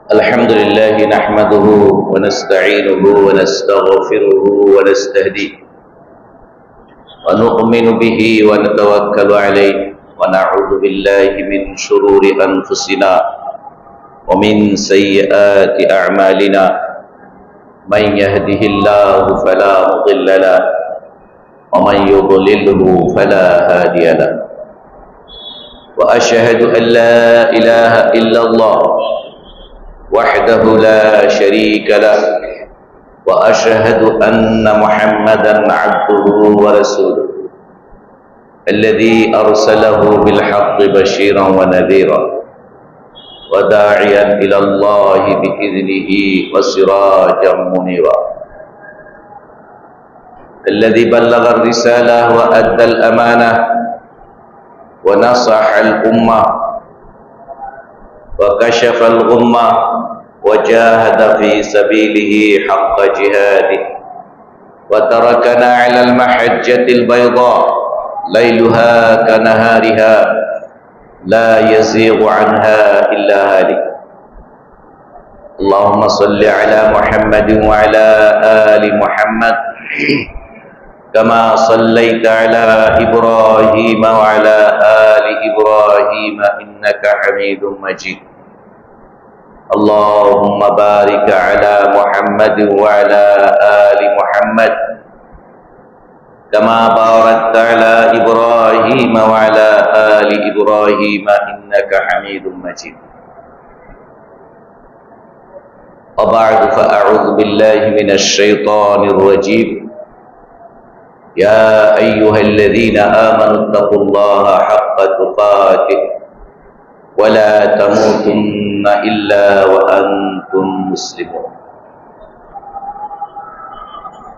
الحمد لله نحمده ونستعينه ونستغفره ونستهديه ونؤمن به ونتوكل عليه ونعوذ بالله من شرور أنفسنا ومن سيئات أعمالنا من يهده الله فلا مضل له ومن يضلله فلا هادي له وأشهد أن لا إله إلا الله وحده لا شريك له وأشهد أن محمدا عبده ورسوله الذي أرسله بالحق بشيرا ونذيرا وداعيا إلى الله بإذنه وسراجا منيرا الذي بلغ الرسالة وأدى الأمانة ونصح الأمة وكشف الغمة وجاهد في سبيله حق جهاده وتركنا على المحجة البيضاء ليلها كنهارها لا يزيغ عنها إلا هالك اللهم صل على محمد وعلى آل محمد كما صليت على إبراهيم وعلى آل إبراهيم إنك حميد مجيد اللهم بارك على محمد وعلى آل محمد كما باركت على إبراهيم وعلى آل إبراهيم إنك حميد مجيد وبعد فأعوذ بالله من الشيطان الرجيم يا أيها الذين آمنوا اتقوا الله حق تقاته ولا تموتن إلا وأنتم مسلمون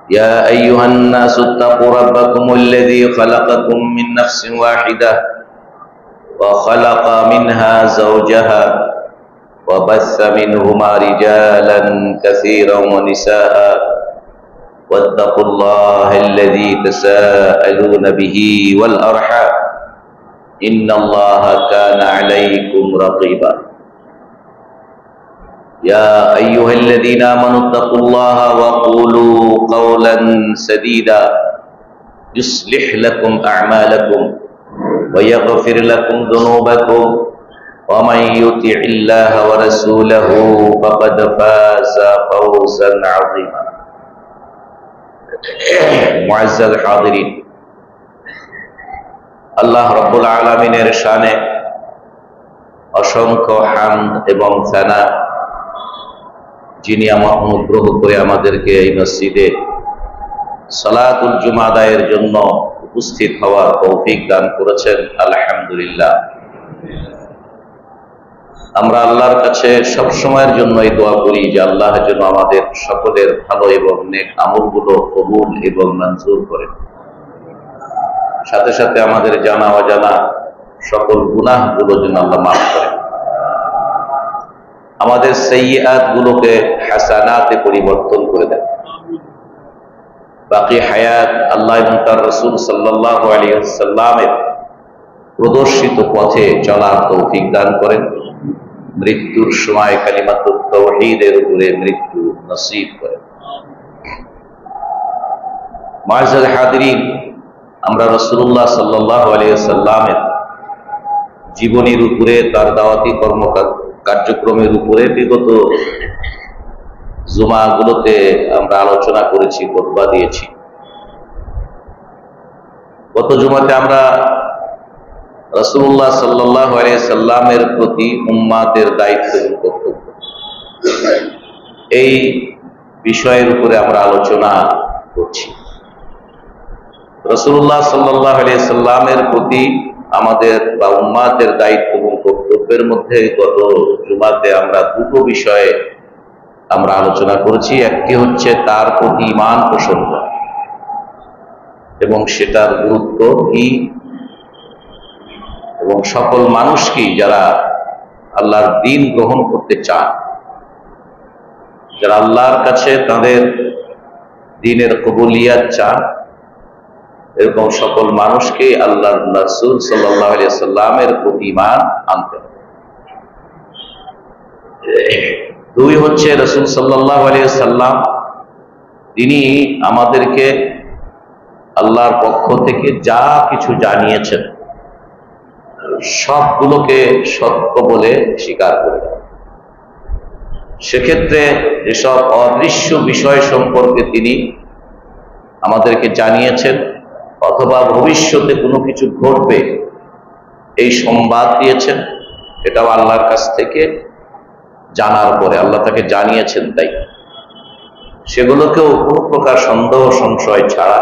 يا أيها الناس اتقوا ربكم الذي خلقكم من نفس واحدة وخلق منها زوجها وبث منهما رجالا كثيرا ونساء واتقوا الله الذي تساءلون به والأرحام إن الله كان عليكم رقيبا يا أيها الذين آمنوا اتقوا الله وقولوا قولا سديدا يصلح لكم أعمالكم ويغفر لكم ذنوبكم ومن يطع الله ورسوله فقد فاز فوزا عظيما মুআজ্জাজ হাজিরিন আল্লাহ রাব্বুল আলামিনের শানে অসংখ্য হামদ এবং সানা যিনি অনুগ্রহ করে আমাদেরকে এই মসজিদে সালাতুল জুমা আদায়ের জন্য উপস্থিত হওয়ার তৌফিক দান করেছেন আলহামদুলিল্লাহ আমরা আল্লাহর কাছে সব সময়ের জন্য এই দোয়া করি যে আল্লাহ যেন আমাদের সকলের ভালো এবং নেক আমলগুলো কবুল এবং মঞ্জুর করেন সাথে সাথে আমাদের জানা অজানা সকল গুনাহগুলো যেন আল্লাহ মাফ করেন আমাদের সাইয়্যাত গুলোকে হাসানাতে পরিবর্তন করে দেন বাকি হায়াত আল্লাহ এবং তার রাসূল সাল্লাল্লাহু আলাইহি ওয়াসাল্লামের প্রদর্শিত পথে চলার তৌফিক দান করেন মৃত্যুর সময় কালিমাতুত তাওহীদের উপরে মৃত্যু নসিব করেন মুআজ্জাজ হাজিরিন আমরা রাসূলুল্লাহ সাল্লাল্লাহু আলাইহি ওয়াসাল্লামের জীবনীর উপরে তার দাওয়াতি কার্যক্রমের উপরে বিগত জুমাগুলোতে আমরা আলোচনা করেছি, খুতবা দিয়েছি। গত জুমাতে আমরা রাসূলুল্লাহ সাল্লাল্লাহু আলাইহি সাল্লামের প্রতি উম্মাতের দায়িত্ব এবং কর্তব্য, এই বিষয়ের উপরে আমরা আলোচনা করছি। রাসূলুল্লাহ সাল্লাল্লাহু আলাইহি সাল্লামের প্রতি আমাদের বা উম্মাতের দায়িত্ব এবং কর্তব্যের মধ্যে গত জুমাতে আমরা দুটো বিষয়ে আমরা আলোচনা করেছি। একটি হচ্ছে তার প্রতি ঈমান পোষণ করা এবং সেটার গুরুত্ব কি, এবং সকল মানুষকে যারা আল্লাহর দ্বীন গ্রহণ করতে চান, যারা আল্লাহর কাছে তাদের দ্বীনের কবুলিয়াত চান, এরকম সকল মানুষকে আল্লাহর রাসূল সাল্লাল্লাহু আলাইহি সাল্লামের প্রতি ঈমান আনতে হবে। দুই হচ্ছে রাসূল সাল্লাল্লাহু আলাইহি সাল্লাম তিনি আমাদেরকে আল্লাহর পক্ষ থেকে যা কিছু জানিয়েছেন সবগুলোকে সত্য বলে স্বীকার করে। সেক্ষেত্রে যেসব অদৃশ্য বিষয় সম্পর্কে তিনি আমাদেরকে জানিয়েছেন অথবা ভবিষ্যতে কোনো কিছু ঘটবে এই সংবাদ দিয়েছেন, এটাও আল্লাহর কাছ থেকে জানার পরে আল্লাহ তাকে জানিয়েছেন, তাই সেগুলোকেও কোনো প্রকার সন্দেহ সংশয় ছাড়া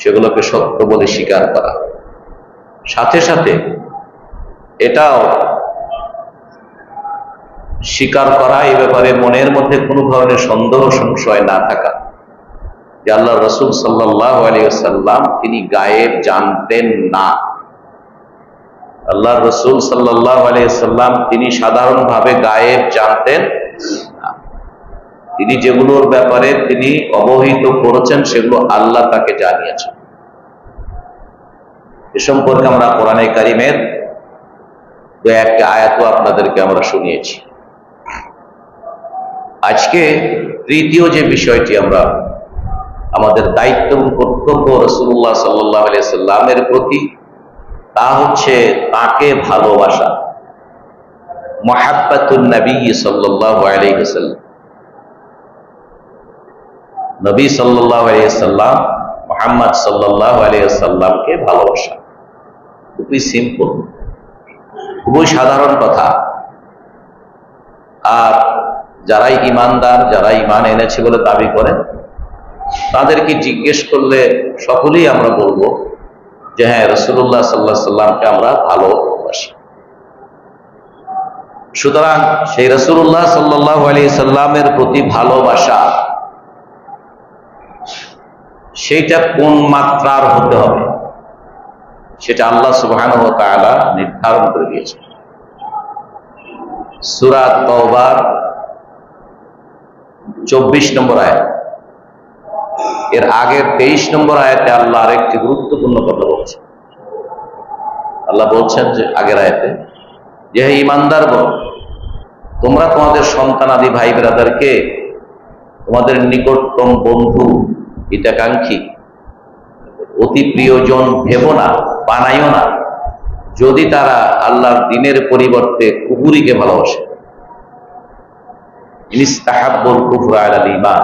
সেগুলোকে সত্য বলে স্বীকার করা। সাথে সাথে এটাও স্বীকার করা এই ব্যাপারে মনের মধ্যে কোনো ধরনের সন্দেহ সংশয় না থাকা যে আল্লাহ রাসূল সাল্লাল্লাহু আলাইহি ওয়াসাল্লাম তিনি গায়েব জানতেন না। আল্লাহ রাসূল সাল্লাল্লাহু আলাইহি ওয়াসাল্লাম তিনি সাধারণভাবে গায়েব জানতেন না। তিনি যেগুলোর ব্যাপারে তিনি অবহিত করেছেন সেগুলো আল্লাহ তাকে জানিয়েছেন। এ সম্পর্কে আমরা কোরআনে কারিমের দু একটা আয়াতও আপনাদেরকে আমরা শুনিয়েছি। আজকে তৃতীয় যে বিষয়টি আমরা আমাদের দায়িত্ব এবং কর্তব্য রাসূলুল্লাহ সাল্লাল্লাহু আলাইহি সাল্লামের প্রতি, তা হচ্ছে তাকে ভালোবাসা, মুহাব্বাতুন নবী সাল্লাল্লাহু আলাইহি ওয়াসাল্লাম। নবী সাল্লাল্লাহু আলাইহি ওয়াসাল্লাম মুহাম্মদ সাল্লাল্লাহু আলাইহি ওয়াসাল্লামকে ভালোবাসা। খুবই সিম্পল, খুবই সাধারণ কথা। আর যারাই ইমানদার, যারা ইমান এনেছে বলে দাবি করেন, তাদেরকে জিজ্ঞেস করলে সকলেই আমরা বলবো যে হ্যাঁ, রাসূলুল্লাহ সাল্লাল্লাহু আলাইহি সাল্লামকে আমরা ভালোবাসি। সুতরাং সেই রাসূলুল্লাহ সাল্লাল্লাহু আলাইহি সাল্লামের প্রতি ভালোবাসা সেইটা কোন মাত্রার হতে হবে সেটা আল্লাহ সুবহানাহু ওয়া তাআলা নির্ধারণ করে দিয়েছেন। সূরা তাওবার 24 নম্বর আয়াত, এর আগের 23 নম্বর আয়াতে আল্লাহ আরেকটি গুরুত্বপূর্ণ কথা বলছেন। আল্লাহ বলছেন যে আগের আয়াতে যে হে ঈমানদারগণ, তোমরা তোমাদের সন্তানাদি ভাই ব্রাদারকে তোমাদের নিকটতম বন্ধু, হিতাকাঙ্ক্ষী, অতি প্রিয়জন ভেবো না, বানাইও না, যদি তারা আল্লাহর দ্বীনের পরিবর্তে কুফরিকে ভালোবাসে। ইনিস্তাহাব্বুল কুফরা আলাল ঈমান,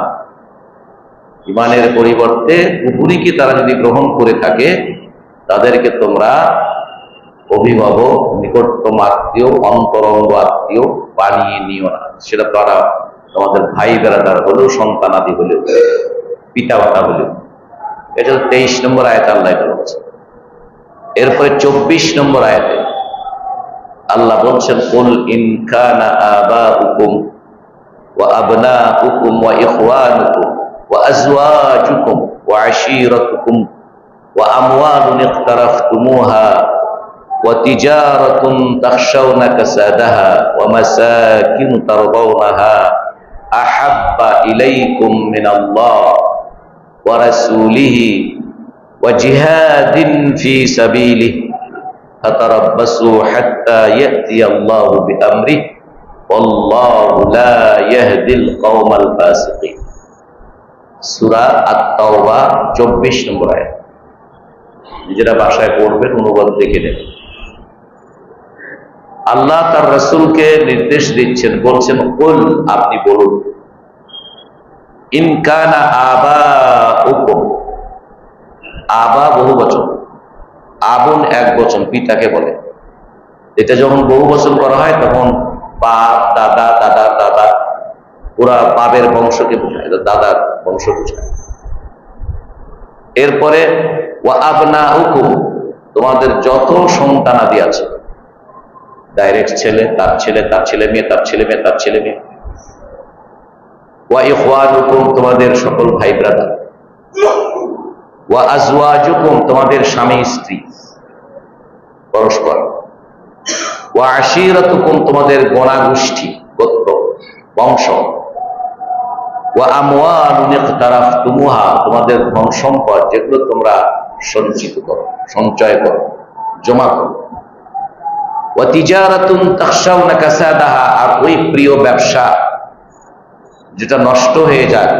ঈমানের পরিবর্তে কুফরিকে তারা যদি গ্রহণ করে থাকে, তাদেরকে তোমরা অভিভাবক, নিকটতম আত্মীয়, অন্তরঙ্গ আত্মীয় বানিয়ে নিও না। সেটা তারা তোমাদের ভাই বেড়াদার হলেও, সন্তানাদি হলেও, পিতা মাতা হলেও। এটা 23 নম্বর আয়াতে আল্লাহ এটা বলছে। এরপরে 24 নম্বর আয়াতে আল্লাহ বলছেন কুল ইন কানা আবাউকুম ওয়া আবনাউকুম ওয়া ইখওয়ানুকুম ওয়া আজওয়াজুকুম ওয়া আশীরাতুকুম ওয়া আমওয়ালুন ইকতারাফতুমুহা ওয়া তিজারাতুন তাখশাউনা কাসাদাহা ওয়া মাসাকিন তারদাউনাহা আহাব্বা ইলাইকুম মিনাল্লাহ ওয়া রাসূলিহি ওয়া জিহাদিন ফি সাবিলিহি ফাতারাব্বাসু হাত্তা ইয়াতিয়াল্লাহু বিআমরিহি ওয়াল্লাহু লা ইয়াহদিল কওমাল ফাসিকিন। সূরা আত-তাওবা 24 নম্বর আয়াত। নিজেরা বাসায় পড়বেন, অনুবাদ দেখে নেবেন। আল্লাহ তার রাসূলকে নির্দেশ দিচ্ছেন, বলছেন কুল, আপনি বলুন, ইন কানা আবাউকুম, আবা বহু বচন, আবুন এক বচন, পিতাকে বলে। এটা যখন বহু বচন করা হয় তখন বাপ, দাদা, দাদা দাদা, পুরা বাবের বংশকে বোঝায়, দাদার বংশ বোঝায়। এরপরে ওয়া আবনাউকুম, তোমাদের যত সন্তানাদি আছে, ডাইরেক্ট ছেলে, তার ছেলে, তার ছেলে মেয়ে, তার ছেলে মেয়ে, তার ছেলে মেয়ে। ওয়া ইখওয়ানুকুম, তোমাদের সকল ভাই ব্রাদার। ওয়া আজওয়াজুকুম, তোমাদের স্বামী স্ত্রী পরস্পর। ওয়া আশিরাতুকুম, তোমাদের গোনা গোষ্ঠী, গোত্র, বংশ। ওয়া আমওয়ালুন ইকতারাফতুমুহা, তোমাদের ধন সম্পদ যেগুলো তোমরা সঞ্চিত করো, সঞ্চয় করো, জমা করো। ওয়া তিজারাতুন তাখশাউনা কাসাদাহা, আর ওই প্রিয় ব্যবসা যেটা নষ্ট হয়ে যায়,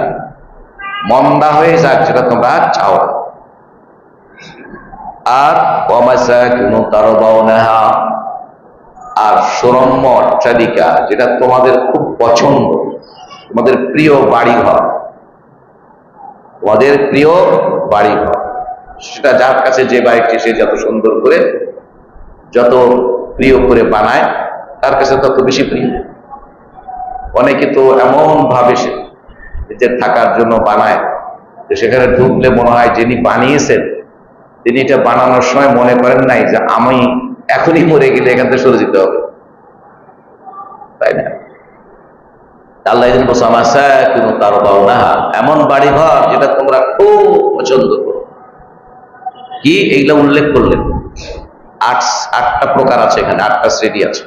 মন্দা হয়ে যাক, যেটা তোমরা চাও। আর ওয়া মাসাকিনু তারদাউনাহা, আর সুরম্য অট্টালিকা যেটা তোমাদের খুব পছন্দ, তোমাদের প্রিয় বাড়িঘর, তোমাদের প্রিয় বাড়িঘর, সেটা যার কাছে যে বাড়িটি সে যত সুন্দর করে, যত প্রিয় করে বানায়, তার কাছে তত বেশি প্রিয়। অনেকে তো এমন ভাবে নিজের থাকার জন্য বানায় যে সেখানে ঢুকলে মনে হয় যিনি বানিয়েছেন তিনি এটা বানানোর সময় মনে করেন নাই যে আমি এখনই মরে গেলে এখান থেকে সরে যেতে হবে, তাই না? আল্লাহ এমন বাড়ি ঘর যেটা তোমরা খুব পছন্দ করো। কি এইগুলা উল্লেখ করলেন? আটটা প্রকার আছে এখানে, আটটা শ্রেণী আছে।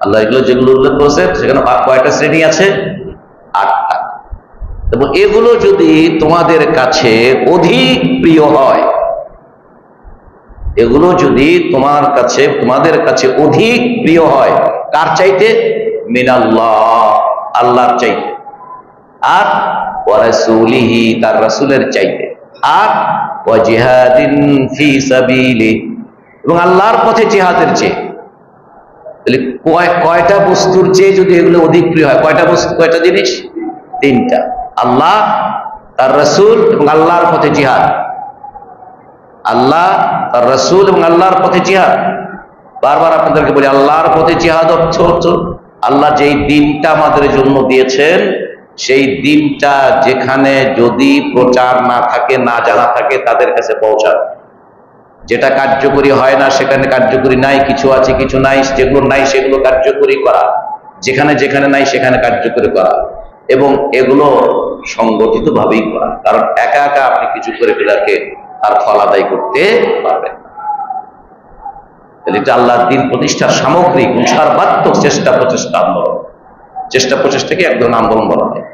আল্লাহ এগুলো যেগুলো উল্লেখ করেছে সেখানে কয়টা শ্রেণী আছে? আটটা। এবং এগুলো যদি তোমাদের কাছে অধিক প্রিয় হয়, এগুলো যদি তোমাদের কাছে অধিক প্রিয় হয়, কার চাইতে? মিনাল্লাহ, আল্লাহর চাইতে। আর ওয়া রাসূলিহি, তার রাসূলের চাইতে। আর ওয়া জিহাদিন ফি সাবিলি, এবং আল্লাহর পথে জিহাদের চেয়ে। তাহলে কয়টা বস্তুর চেয়ে যদি এগুলো অধিক প্রিয় হয়? কয়টা বস্তু, কয়টা জিনিস? তিনটা। আল্লাহ, তার রাসূল এবং আল্লাহর পথে জিহাদ। আল্লাহ, তার রাসূল এবং আল্লাহর পথে জিহাদ। বারবার আপনাদেরকে বলি, আল্লাহর পথে জিহাদ অর্থ আল্লাহ যেই দিনটা আমাদের জন্য দিয়েছেন, সেই দিনটা যেখানে যদি প্রচার না থাকে, না জানা থাকে, তাদের কাছে পৌঁছানো। যেটা কার্যকরী হয় না সেখানে কার্যকরী নাই, কিছু আছে কিছু নাই, যেগুলো নাই সেগুলো কার্যকরী করা, যেখানে যেখানে নাই সেখানে কার্যকরী করা, এবং এগুলো সংগঠিত ভাবেই করা। কারণ একা একা আপনি কিছু করে ফেলাকে আর ফল আদায় করতে পারবেন না। এটা আল্লাহর দিন প্রতিষ্ঠার সামগ্রিক সর্বাত্মক চেষ্টা প্রচেষ্টা আন্দোলন। চেষ্টা প্রচেষ্টাকে এক ধরনের আন্দোলন বলা হয়।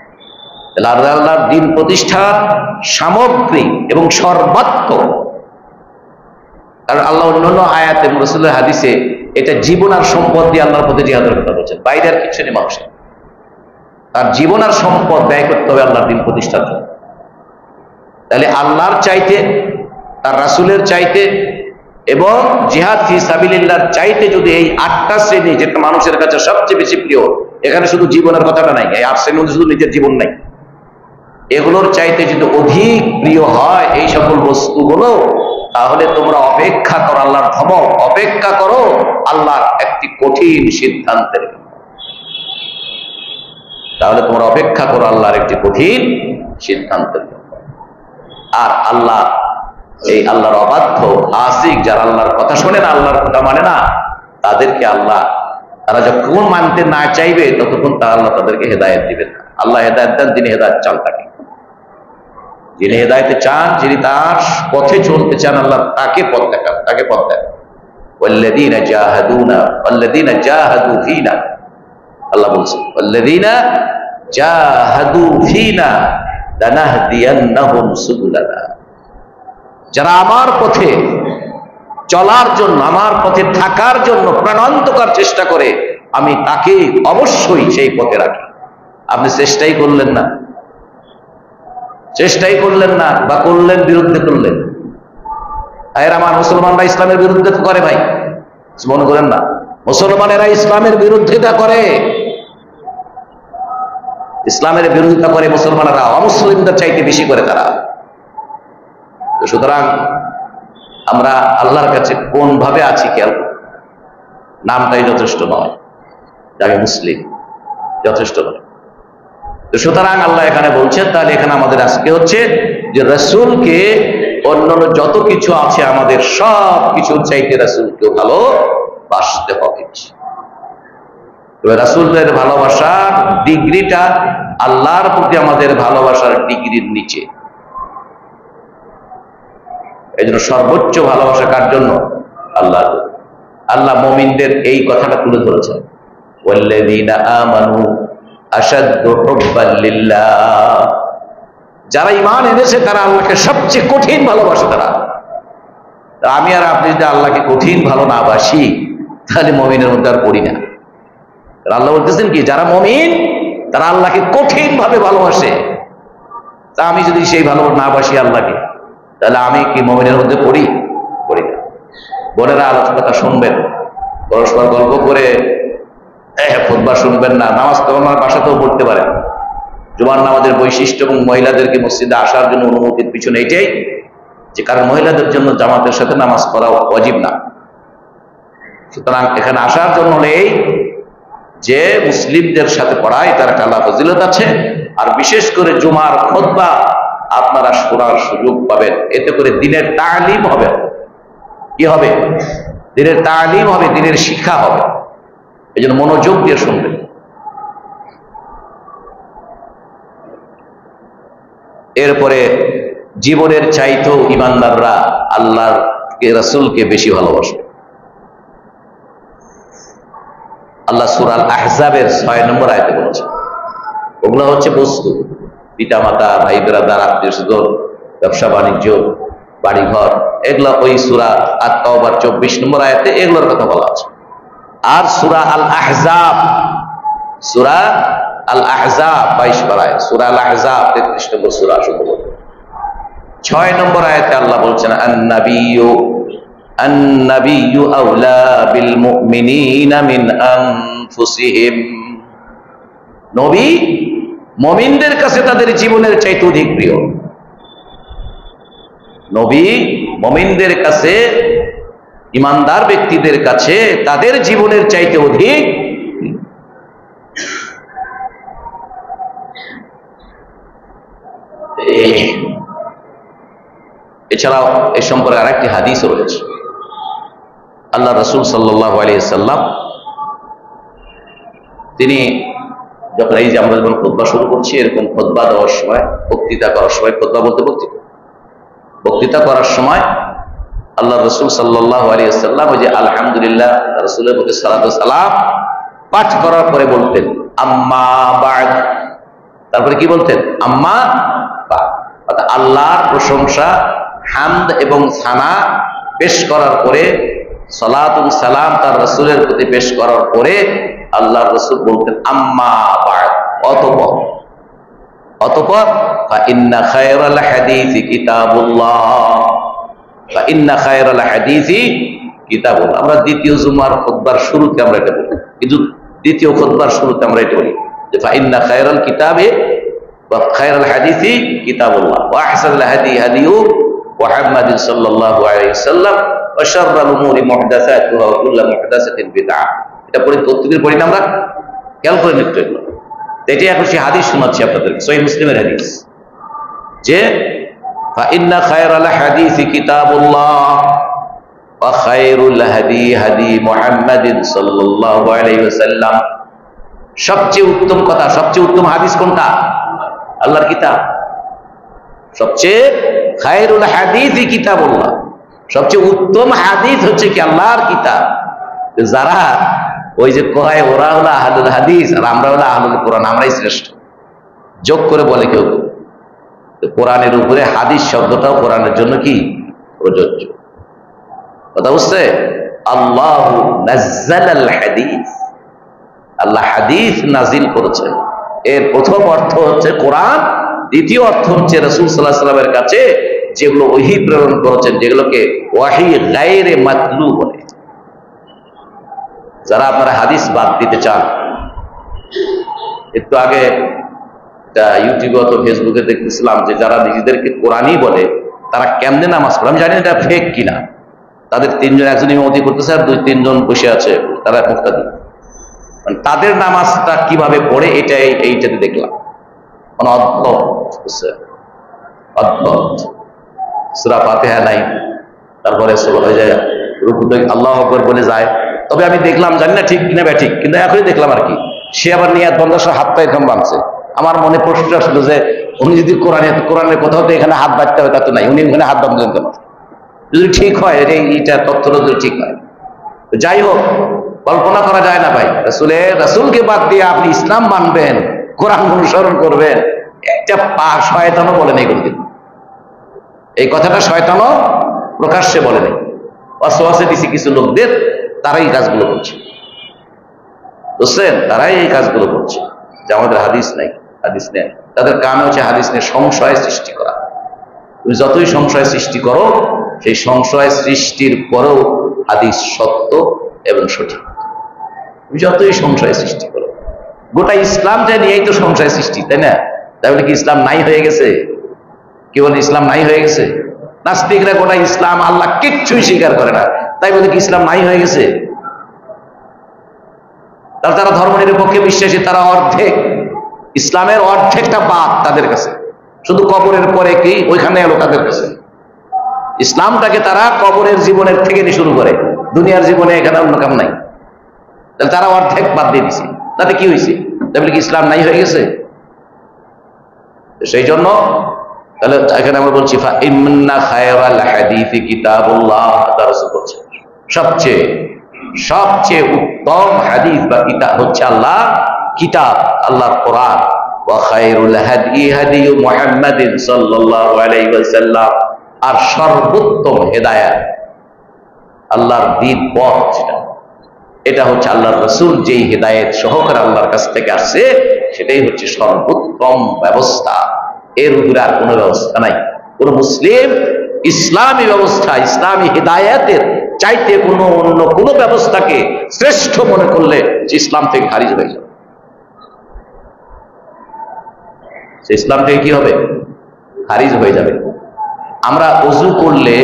আল্লাহর দিন প্রতিষ্ঠার সামগ্রিক এবং সর্বাত্মক। কারণ আল্লাহ অন্যান্য আয়াতে এবং রাসূলের হাদিসে এটা জীবন আর সম্পদ দিয়ে আল্লাহর পথে জিহাদের কথা বলছেন। বাইরে আর কিছু নেই মানুষের। তার জীবন আর সম্পদ ব্যয় করতে হবে আল্লাহর দিন প্রতিষ্ঠার জন্য। তাহলে আল্লাহর চাইতে, তার রাসূলের চাইতে এবং জিহাদ ফি সাবিলিল্লাহর চাইতে যদি এই আটটা শ্রেণী, যেটা মানুষের কাছে সবচেয়ে বেশি প্রিয়, এখানে শুধু জীবনের কথাটা নাই, এই আট শ্রেণীর মধ্যে শুধু নিজের জীবন নাই, এগুলোর চাইতে যদি অধিক প্রিয় হয় এই সকল বস্তুগুলো, তাহলে তোমরা অপেক্ষা করো আল্লাহর ধমক, অপেক্ষা করো আল্লাহর একটি কঠিন সিদ্ধান্তের। তাহলে তোমরা অপেক্ষা করো আল্লাহর একটি কঠিন সিদ্ধান্তের। আর আল্লাহ, এই আল্লাহর অবাধ্য আসিক যারা আল্লাহর কথা শোনে না, আল্লাহর কথা মানে না, তাদেরকে আল্লাহ, তারা যখন মানতে না চাইবে ততক্ষণ আল্লাহ তাদেরকে হেদায়েত দিবেন না। আল্লাহ হেদায়েত দেন যিনি হেদায়েত চান তাকে। যিনি হেদায়েতে চান, যিনি তার পথে চলতে চান, আল্লাহ তাকে পথ দেখান, তাকে পথ দেন। ওয়াল্লাযীনা জাহাদুনা ওয়াল্লাযীনা জাহাদু ফীনা, আল্লাহ বলছেন ওয়াল্লাযীনা জাহাদু ফীনা লানাহদিয়ান্নাহুম সুবুলানা, যারা আমার পথে চলার জন্য, আমার পথে থাকার জন্য প্রাণান্তকর চেষ্টা করে, আমি তাকে অবশ্যই সেই পথে রাখি। আপনি চেষ্টাই করলেন না, চেষ্টাই করলেন না, বা করলেন বিরুদ্ধে করলেন। আর আমার মুসলমানরা ইসলামের বিরুদ্ধে করে ভাই, মনে করেন না মুসলমানেরা ইসলামের বিরোধিতা করে, ইসলামের বিরোধিতা করে মুসলমানেরা অমুসলিমদের চাইতে বেশি করে তারা। সুতরাং আমরা আল্লাহর কাছে কোন ভাবে আছি খেয়াল, নামটাই যথেষ্ট নয়, যাকে মুসলিম যথেষ্ট নয়। তো সুতরাং আল্লাহ এখানে বলছেন, তাহলে এখানে আমাদের আজকে হচ্ছে যে রাসূলকে অন্যান্য যত কিছু আছে আমাদের সব কিছুর চাইতে রাসূলকে ভালোবাসতে হবে। রাসূলের ভালোবাসার ডিগ্রিটা আল্লাহর প্রতি আমাদের ভালোবাসার ডিগ্রির নিচে। এই জন্য সর্বোচ্চ ভালোবাসা কার জন্য? আল্লাহ। আল্লাহ মুমিনদের এই কথাটা তুলে ধরেছেন, ওয়াল্লাযীনা আমানু আশাদ্দু হুব্বান লিল্লাহ, যারা ঈমান এনেছে তারা আল্লাহকে সবচেয়ে কঠিন ভালোবাসে। তারা, আমি আর আপনি যদি আল্লাহকে কঠিন ভালো না বাসি তাহলে মুমিনের মধ্যে আর পড়ি না। আল্লাহ বলতেছেন কি, যারা মুমিন তারা আল্লাহকে কঠিন ভাবে ভালোবাসে। তা আমি যদি সেই ভালো না বাসি আল্লাহকে, তাহলে আমি কি মুমিনের মধ্যে পড়ি না। বোনেরা আলোচনাটা শুনবেন, পরস্পর গল্প করে খুতবা শুনবেন না। নামাজ তো আমার বাসাতেও পড়তে পারেন। জুমার নামাজের বৈশিষ্ট্য এবং মহিলাদেরকে মসজিদে আসার জন্য অনুমতির পিছনে এইটাই যে, কারণ মহিলাদের জন্য জামাতের সাথে নামাজ পড়া ওয়াজিব না। সুতরাং এখানে আসার জন্য এই যে মুসলিমদের সাথে পড়ায় তার কালা ফজিলত আছে। আর বিশেষ করে জুমার খুতবা আপনারা শোনার সুযোগ পাবেন, এতে করে দিনের তালিম হবে। কি হবে? দিনের তালিম হবে, দিনের শিক্ষা হবে। এই জন্য মনোযোগ দিয়ে শুনবেন। এরপরে জীবনের চাইতেও ইমানদাররা আল্লাহর রাসূলকে বেশি ভালোবাসে। আল্লাহ সূরা আল আহজাবের 6 নম্বর আয়াতে বলেছেন, ওগুলো হচ্ছে বস্তু, পিতামাতা, ভাই ব্রাদার, আত্মীয় স্বজন, ব্যবসা বাণিজ্য, বাড়িঘর, এগুলা ওই সূরা আত-তাওবার 24 নম্বর আয়াতে এগুলোর কথা বলা আছে। আর সূরা আল আহজাব, সূরা আল আহজাব 22 নম্বর আয়াত, সূরা আল আহজাব 33 নম্বর সূরা, 6 নম্বর আয়াতে আল্লাহ বলছেন, আন-নাবিয়্যু আওলা বিল মুমিনিনা মিন আনফুসিহিম, নবী মুমিনদের কাছে তাদের জীবনের চাইতে অধিক প্রিয়। নবী মুমিনদের কাছে, ইমানদার ব্যক্তিদের কাছে তাদের জীবনের চাইতে অধিক। এছাড়াও এ সম্পর্কে আরেকটি হাদিসও রয়েছে। আল্লাহ রাসূল সাল্লাল্লাহু আলাইহি সাল্লাম তিনি যখন, এই যে আমরা যখন খুতবা শুরু করছি, এরকম খুতবা দেওয়ার সময়, বক্তৃতা করার সময়, খুতবা বলতে বক্তৃতা করার সময় আল্লাহ রাসূল সাল্লাল্লাহু আলাইহি সাল্লাম ওই যে আলহামদুলিল্লাহ রাসূলের প্রতি সালাত ও সালাম পাঠ করার পরে বলতেন আম্মা বা'দ, তারপরে কি বলতেন? আম্মা বা'দ। অর্থাৎ আল্লাহর প্রশংসা, হামদ এবং সানা পেশ করার পরে, সালাত ও সালাম তার রাসূলের প্রতি পেশ করার পরে আল্লাহর রাসূল বলতেন আম্মা বা'দ, অতঃপর ফাইন্না খায়রাল হাদিসি কিতাবুল্লাহ, ফাইন্না খায়রাল হাদিসি কিতাবুল্লাহ। আমরা দ্বিতীয় জুমার খুতবার শুরুতে আমরা এটা বলি, কিন্তু দ্বিতীয় খুতবার শুরুতে আমরা এটা বলি যে ফাইন্না খায়রাল কিতাবে ওয়া খায়রাল হাদিসি কিতাবুল্লাহ ওয়া আহসানুল হাদি হাদিয়ু মুহাম্মাদিন সাল্লাল্লাহু আলাইহি ওয়াসাল্লাম ওয়া শাররাল উমুরি মুহদাসাতুহা ওয়া কুল্লু মুহদাসাতিন বিদআহ। এটা প্রত্যেকদিন পড়ি না আমরা, খেয়াল করে নিতে হবে। এটাই এখন সেই হাদিস শোনাচ্ছি আপনাদেরকে, সহিহ মুসলিমের হাদিস, যে ফাইন্না খায়রাল হাদিসি কিতাবুল্লাহ ওয়া খায়রুল হাদি হাদি মুহাম্মাদিন সাল্লাল্লাহু আলাইহি ওয়াসাল্লাম। সবচেয়ে উত্তম কথা, সবচেয়ে উত্তম হাদিস কোনটা? আল্লাহর কিতাব। সবচেয়ে খায়রুল হাদিসি কিতাবুল্লাহ, সবচেয়ে উত্তম হাদিস হচ্ছে কি? আল্লাহর কিতাব। যারা ওই যে কয় ওরা হলো আহলুল হাদিস আর আমরা হলো আহলুল কোরআন, আমরাই শ্রেষ্ঠ, যোগ করে বলে কেউ। কোরআনের উপরে হাদিস শব্দটাও কোরআনের জন্য কি প্রযোজ্য। কথা বুঝছে? আল্লাহু নাজ্জালাল হাদিস, আল্লাহ হাদিস নাজিল করেছেন। এর প্রথম অর্থ হচ্ছে কোরআন, দ্বিতীয় অর্থ হচ্ছে রাসূল সাল্লাল্লাহু আলাইহি ওয়াসাল্লামের কাছে যেগুলো ওহী প্রেরণ করেছেন, যেগুলোকে ওয়াহী গায়রে মাতলু বলে। যারা আপনারা হাদিস বাদ দিতে চান, একটু আগে ইউটিউবে অথবা ফেসবুকে দেখতেছিলাম যে যারা নিজেদেরকে কোরআনই বলে তারা কেমনে নামাজ পড়ে। আমি জানি না এটা ফেক কিনা। তাদের তিনজন, একজন ইমামতি করতেছে আর 2-3 জন বসে আছে, তারা মুক্তাদি। মানে তাদের নামাজটা কিভাবে পড়ে এইটাতে দেখলাম। মানে অদ্ভুত, অদ্ভুত। সূরা ফাতিহা নাই, তারপরে রুকুতে আল্লাহু আকবার বলে যায়। তবে আমি দেখলাম, জানি না ঠিক কিনা ঠিক, কিন্তু এখনই দেখলাম আর কি, সে আবার নিয়াত বন্ধার সহ হাত পা এরকম বাঁধছে। আমার মনে প্রশ্ন আসলো যে উনি যদি কোরআনের কোথাও তো এখানে হাত বাঁধতে হবে তা তো নাই, উনি ওখানে হাত বাঁধলেন কেন? যদি ঠিক হয় এইটা তথ্যটা যদি ঠিক হয়, যাই হোক, কল্পনা করা যায় না ভাই। রাসূলকে বাদ দিয়ে আপনি ইসলাম মানবেন, কোরআন অনুসরণ করবেন, একটা শয়তানও বলে নেই কোনদিন। এই কথাটা শয়তানও প্রকাশ্যে বলে নেই। ওয়াসওয়াসা দিছে কিছু লোকদের, তারাই এই কাজগুলো করছে, বুঝছেন? তারাই এই কাজগুলো করছে যে আমাদের হাদিস নাই, হাদিস নেই। তাদের কাম হচ্ছে হাদিস নিয়ে সংশয় সৃষ্টি করা। তুমি যতই সংশয় সৃষ্টি করো, সেই সংশয় সৃষ্টির পরেও হাদিস সত্য এবং সঠিক। তুমি যতই সংশয় সৃষ্টি করো, গোটা ইসলামটা নিয়েই তো সংশয় সৃষ্টি, তাই না? তাই বলে কি ইসলাম নাই হয়ে গেছে? কি বলে ইসলাম নাই হয়ে গেছে? নাস্তিকরা গোটা ইসলাম, আল্লাহ কিচ্ছুই স্বীকার করে না, তাই বলে কি ইসলাম নাই হয়ে গেছে? তারা ধর্ম নিরপেক্ষে বিশ্বাসী, তারা অর্ধেক, ইসলামের অর্ধেকটা বাদ তাদের কাছে, শুধু কবরের পরে কি ওইখানে এলো তাদের কাছে। ইসলামটাকে তারা কবরের জীবনের থেকে শুরু করে, দুনিয়ার জীবনে এখানে অন্য কাম নাই। তাহলে তারা অর্ধেক বাদ দিয়ে দিছে, তাতে কি হয়েছে? তাহলে কি ইসলাম নাই হয়ে গেছে? সেই জন্য তাহলে এখানে আমরা বলছি ইন্না খায়রাল হাদিসি কিতাবুল্লাহ, রাসূল বলছেন সবচেয়ে উত্তম হাদিস বা কিতাব হচ্ছে আল্লাহ কিতাব, আল্লাহর কোরআন। ওয়া খায়রুল হাদি হাদি মুহাম্মাদিন সাল্লাল্লাহু আলাইহি ওয়াসাল্লাম, আর সর্বোত্তম হেদায়েত আল্লাহর দ্বীন পথ, এটা হচ্ছে আল্লাহর রাসূল যেই হেদায়েত সহকারে আল্লাহর কাছ থেকে আসছে, সেটাই হচ্ছে সর্বোত্তম ব্যবস্থা। এর উপরে আর কোনো ব্যবস্থা নাই। কোন মুসলিম ইসলামী ব্যবস্থা, ইসলামী হিদায়াতের চাইতে অন্য কোনো ব্যবস্থাকে শ্রেষ্ঠ মনে করলে ইসলাম থেকে খারিজ হয়ে যাবে। ইসলাম থেকে কি হবে? খারিজ হয়ে যাবে। আমরা ওযু করলে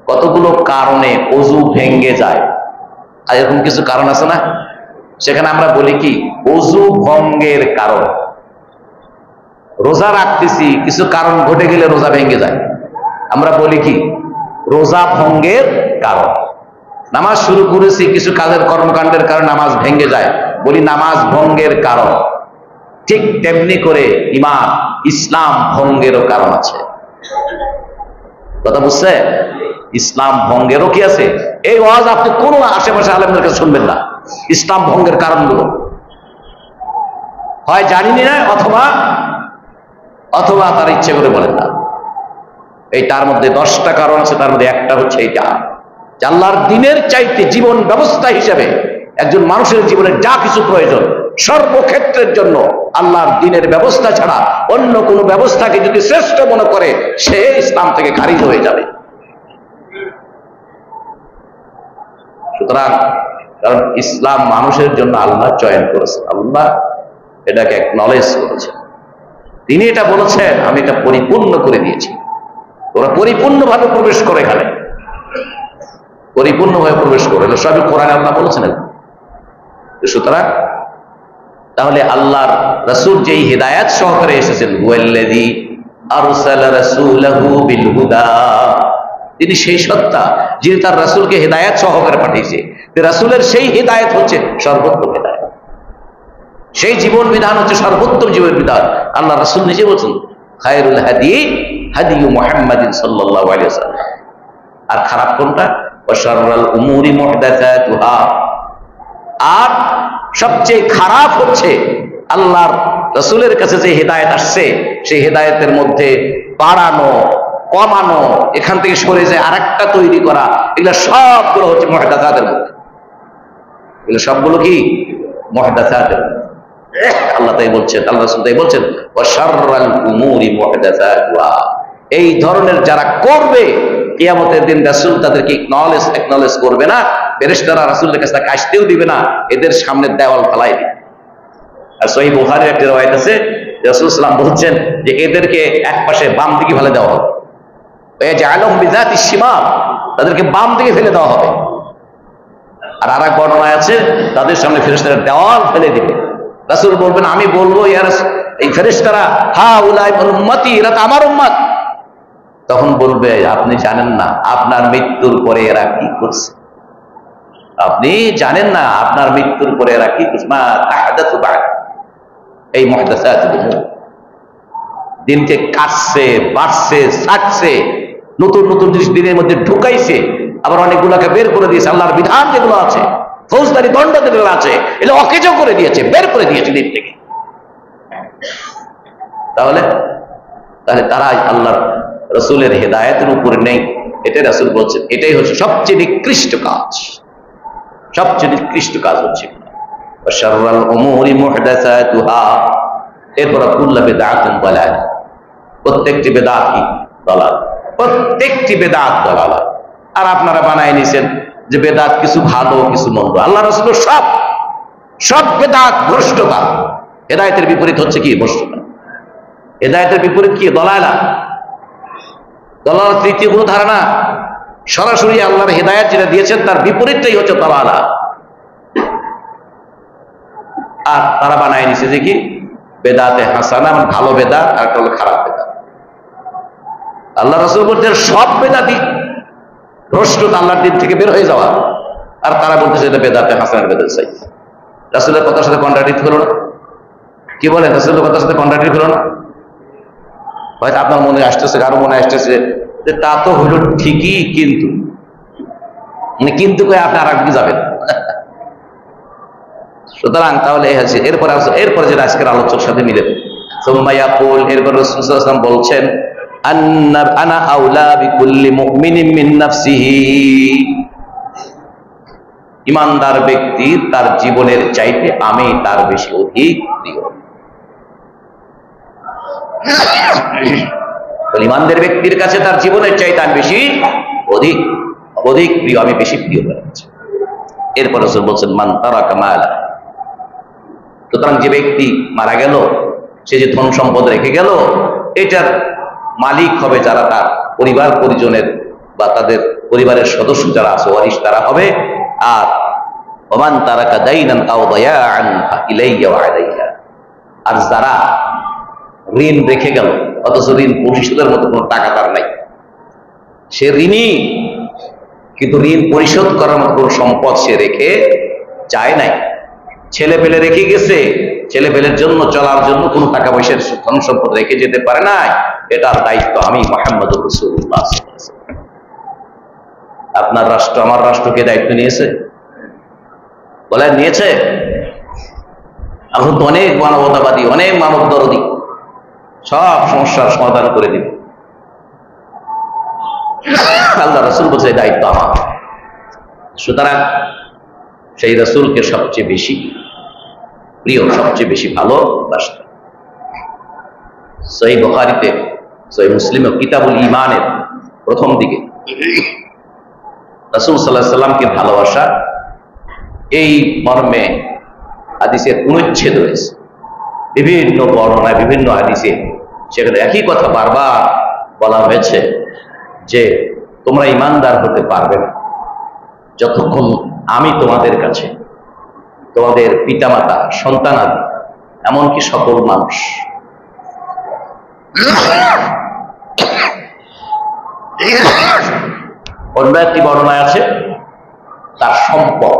কতগুলো কারণে ওযু ভেঙে যায়, আর এরকম কিছু কারণ আছে না? সেখানে আমরা বলি কি ওযু ভঙ্গের কারণ। রোজা রাখতেছি, কিছু কারণ ঘটে গেলে রোজা ভেঙে যায়, আমরা বলি কি রোজা ভঙ্গের কারণ। নামাজ শুরু করেছি, কিছু কাজের কর্মকাণ্ডের কারণে নামাজ ভেঙে যায়, বলি নামাজ ভঙ্গের কারণ। ঠিক তেমনি করে ঈমান, ইসলাম ভঙ্গেরও কারণ আছে। কথা বুঝছে? ইসলাম ভঙ্গেরও কি আছে? এই ওয়াজ আপনি কোন আশেপাশে আলেমদের কাছে শুনবেন না। ইসলাম ভঙ্গের কারণগুলো হয় জানিনি না, অথবা তার ইচ্ছে করে বলেন না। এই তার মধ্যে 10টা কারণ আছে, তার মধ্যে একটা হচ্ছে এইটা, আল্লাহর দ্বীনের চাইতে জীবন ব্যবস্থা হিসেবে একজন মানুষের জীবনের যা কিছু প্রয়োজন সর্বক্ষেত্রের জন্য আল্লাহর দ্বীনের ব্যবস্থা ছাড়া অন্য কোনো ব্যবস্থাকে যদি শ্রেষ্ঠ মনে করে, সে ইসলাম থেকে খারিজ হয়ে যাবে। সুতরাং কারণ ইসলাম মানুষের জন্য আল্লাহ চয়ন করেছেন, আল্লাহ এটাকে একনলেজ করেছেন, তিনি এটা বলেছেন আমি এটা পরিপূর্ণ করে দিয়েছি, তোরা পরিপূর্ণভাবে প্রবেশ করে, এখানে পরিপূর্ণভাবে প্রবেশ করে, সবই কোরআনে আল্লাহ বলেছেন। সুতরাং তাহলে আল্লাহর রাসূল যেই হিদায়াত সহকারে এসেছেন, হুয়াল্লাযী আরসালা রাসূলাহু বিল হুদা, তিনি সেই সত্তা যিনি তার রাসূলকে হিদায়াত সহকারে পাঠিয়েছে। রাসূলের সেই হিদায়াত হচ্ছে সর্বোত্তম হিদায়াত, সেই জীবন বিধান হচ্ছে সর্বোত্তম জীবন বিধান। আল্লাহ রাসূল নিজে বলছেন খায়রুল হাদি হাদি মুহাম্মাদিন সাল্লাল্লাহু আলাইহি ওয়াসাল্লাম। আর খারাপ কোনটা? ওয়া শাররুল উমুরি মুহদাসাতুহা, আর সবচেয়ে খারাপ হচ্ছে আল্লাহর রাসূলের কাছে যে হিদায়াত আসছে সেই হিদায়াতের মধ্যে বাড়ানো কমানো, এখান থেকে সরে যায় আরেকটা তৈরি করা, এগুলো সবগুলো হচ্ছে মুহদাসাতের মধ্যে, এগুলো সবগুলো কি মুহদাসাতের। আল্লাহ তাই বলছেন, আল্লাহ রাসূল তাই বলছেন ওয়া শাররুল উমুরি মুহদাসাতুহা, এই ধরনের যারা করবে কিয়ামতের দিন রাসূল তাদেরকে একনলেজ করবে না, ফেরেশতারা রাসূলের কাছে আসতেও দিবে না, এদের সামনে দেওয়াল ফেলাই দিবে। আর সহিহ বুখারীর একটা রওয়ায়াত আছে, রাসূল সাল্লাল্লাহু আলাইহি ওয়াসাল্লাম বলছেন যে এদেরকে এক পাশে বাম দিকে ফেলে দেওয়া হবে, ওয়াজআলুহুম বিযাতিশ শিমাল, তাদেরকে বাম দিকে ফেলে দেওয়া হবে। আর আরেক বর্ণনায় আছে তাদের সামনে ফেরেশতারা দেওয়াল ফেলে দিবে। রাসূল বলবেন, আমি বলবো ইয়া রাসূল, এই ফেরেশতারা হাউলাই উম্মতি, এরা তো আমার উম্মত। তখন বলবে, আপনি জানেন না আপনার মৃত্যুর পরে এরা কি করছে, আপনি জানেন না আপনার মৃত্যুর পরে এরা কি করছে। মা তাহাদাতু বা'দ, এই মুহদাসাতুল উমুর, দিনকে কাটছে, বাড়ছে, ছাড়ছে, নতুন নতুন জিনিস দিনের মধ্যে ঢুকাইছে, আবার অনেকগুলোকে বের করে দিয়েছে। আল্লাহর বিধান যেগুলো আছে, ফৌজদারি দণ্ড যেগুলো আছে, এগুলো অকেজো করে দিয়েছে, বের করে দিয়েছে দিন থেকে। তাহলে তারা আল্লাহর রাসূলের হেদায়েতের উপর নেই, এটাই রাসূল বলছেন। এটাই হচ্ছে সবচেয়ে নিকৃষ্ট কাজ, সবচেয়ে নিকৃষ্ট কাজ হচ্ছে। শাররুল উমুরি মুহদাসাতুহা, এরপর কুল্লু বিদআতিন দালাল, প্রত্যেকটি বিদআত কি দালাল, প্রত্যেকটি বিদআত দালাল। আর আপনারা বানায় নিছেন যে বেদাত কিছু ভালো কিছু মন্দ। আল্লাহ রাসূলের সব বেদাত ভ্রষ্টতা। হেদায়েতের বিপরীত হচ্ছে কি? ভ্রষ্টতা। হেদায়েতের বিপরীত কি? দলালা। দলাল তৃতীয় কোনো ধারণা, সরাসরি আল্লাহর হেদায়েত যেটা দিয়েছেন তার বিপরীতটাই হচ্ছে দলালা। আর তারা বানায় নিছে যে কি বেদাতে হাসানা, মানে ভালো বেদাত, আর একটা হলো খারাপ বেদাত। আল্লাহ রাসূল বলছেন সব বেদাতই ভ্রষ্টতা, আল্লাহর দিন থেকে বের হয়ে যাওয়া। আর তারা বলতেছে এটা বেদাতে হাসানের বেদাত চাই। রাসূলের কথার সাথে কন্ট্রাডিক্ট হলো না? কি বলেন, রাসূলের কথার সাথে কন্ট্রাডিক্ট হলো না? হয়তো আপনার মনে আসতেছে, কারো মনে আসতেছে যে তা তো হইল ঠিকই, কিন্তু মানে কিন্তু কয়ে আপনি আর একদিকে যাবেন। সুতরাং তাহলে এরপরে যেটা আজকের আলোচনার সাথে মিলে, সুম্মা ইয়াকুল, এরপর রাসূল সাল্লাল্লাহু আলাইহি ওয়াসাল্লাম বলছেন, আনা আউলা বিকুল্লি মুমিনিন মিন নাফসিহি, ঈমানদার ব্যক্তি তার জীবনের চাইতে আমি তার বেশি অধিক প্রিয়। ঈমানদার ব্যক্তির কাছে তার জীবনের চাইতে আমি বেশি অধিক প্রিয়, আমি বেশি প্রিয় হয়ে গেছি। এরপর রাসূল বলছেন, মান তারাকা মালা, সুতরাং যে ব্যক্তি মারা গেল, সে যে ধন সম্পদ রেখে গেল, এটার মালিক হবে যারা তার পরিবার পরিজনের বা তাদের পরিবারের সদস্য যারা আছে, ওয়ারিস তারা হবে। আর ওমান তারাকা দাইনান আও দায়াআন ফাইলাইয়া ওয়া আলাইহা, আর যারা ঋণ রেখে গেল অথচ ঋণ পরিশোধের মতো কোনো টাকা তার নাই, সে ঋণী কিন্তু ঋণ পরিশোধ করার মতো কোনো সম্পদ সে রেখে যায় নাই, ছেলে পেলে রেখে গেছে, ছেলে পেলের জন্য চলার জন্য কোনো টাকা পয়সার ধন সম্পদ রেখে যেতে পারে নাই, এটার দায়িত্ব আমি মুহাম্মদুর রাসূলুল্লাহ সাল্লাল্লাহু আলাইহি ওয়াসাল্লাম। আপনার রাষ্ট্র, আমার রাষ্ট্রকে দায়িত্ব নিয়েছে? বলেন নিয়েছে? এখন তো অনেক মানবতাবাদী, অনেক মানব দরদী, সব সমস্যার সমাধান করে দিবে। আল্লাহ রাসূল বলছে দায়িত্ব আমার। সুতরাং সেই রাসূলকে সবচেয়ে বেশি প্রিয়, সবচেয়ে বেশি ভালোবাসতেন। সহিহ বুখারীতে, সহিহ মুসলিমে কিতাবুল ঈমানের প্রথম দিকে রাসূল সাল্লাল্লাহু আলাইহি ওয়াসাল্লামকে ভালোবাসা এই মর্মে হাদিসের অনুচ্ছেদ রয়েছে, বিভিন্ন বর্ণনায়, বিভিন্ন হাদিসে সেখানে একই কথা বারবার বলা হয়েছে যে তোমরা ঈমানদার হতে পারবে না যতক্ষণ আমি তোমাদের কাছে, তোমাদের পিতামাতা, সন্তানাদি, এমনকি সকল মানুষ, অন্য একটি বর্ণনায় আছে তার সম্পদ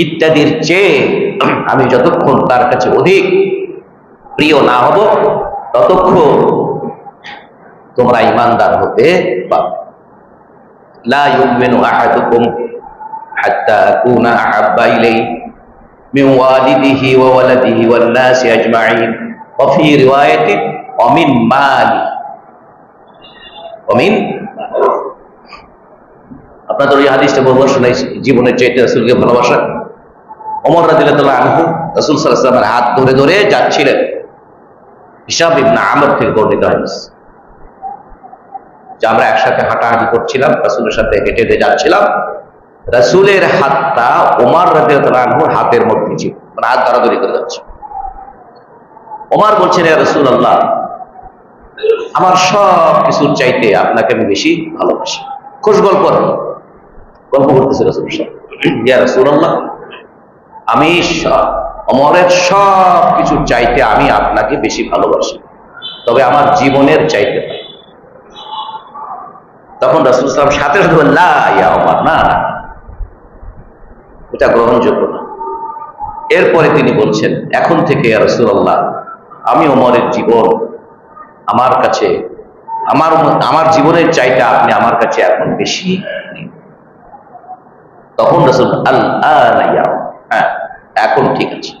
ইত্যাদির চেয়ে আমি যতক্ষণ তার কাছে অধিক প্রিয় না হব ততক্ষণ তোমরা ঈমানদার হতে পারবে। লা ইউমিনু আহাদুকুম হাত্তা আকুনা আহাব্বা ইলাইহি মিন ওয়ালিদিহি ওয়া ওয়ালাদিহি ওয়ান নাসি আজমাইন ওয়া ফি রিওয়ায়াতিন ওয়া মিন মালি ওয়া মিন। আপনাদের এই হাদিসটা বহুবার শুনাইছি, জীবনের চাইতে রাসূলকে ভালোবাসা। ওমর রাদিয়াল্লাহু আনহু রাসূল সাল্লাল্লাহু আলাইহি ওয়াসাল্লামের হাত ধরে ধরে যাচ্ছিলেন, হিসাব ইবনে আমর থেকে বর্ণিত হাদিস। যে আমরা একসাথে হাঁটাহাঁটি করছিলাম, রাসূলের সাথে হেঁটে হেঁটে যাচ্ছিলাম, রাসূলের হাতটা ওমর রাদিয়াল্লাহু আনহুর হাতের মধ্যে ছিল, মানে হাত ধরাধরি করে যাচ্ছে। ওমর বলছেন, ইয়া রাসূলুল্লাহ, আমার সব কিছুর চাইতে আপনাকে আমি বেশি ভালোবাসি। খোশ গল্প গল্প করতেছে রাসূলের সাথে। ইয়া রাসূলুল্লাহ, আমি ওমরের সব কিছুর চাইতে আমি আপনাকে বেশি ভালোবাসি, তবে আমার জীবনের চাইতে না। তখন রাসূল সাল্লাল্লাহু আলাইহি ওয়াসাল্লাম সাথে সাথে বললেন, লা ইয়া ওমর, না না, এটা গ্রহণযোগ্য না। এরপরে তিনি বলছেন, এখন থেকে ইয়া রাসূলুল্লাহ, আমি ওমরের জীবন আমার কাছে, আমার জীবনের চাইতে আপনি আমার কাছে এখন বেশি। তখন রাসূল, আল-আনা ইয়া ওমর, হ্যাঁ এখন ঠিক আছে,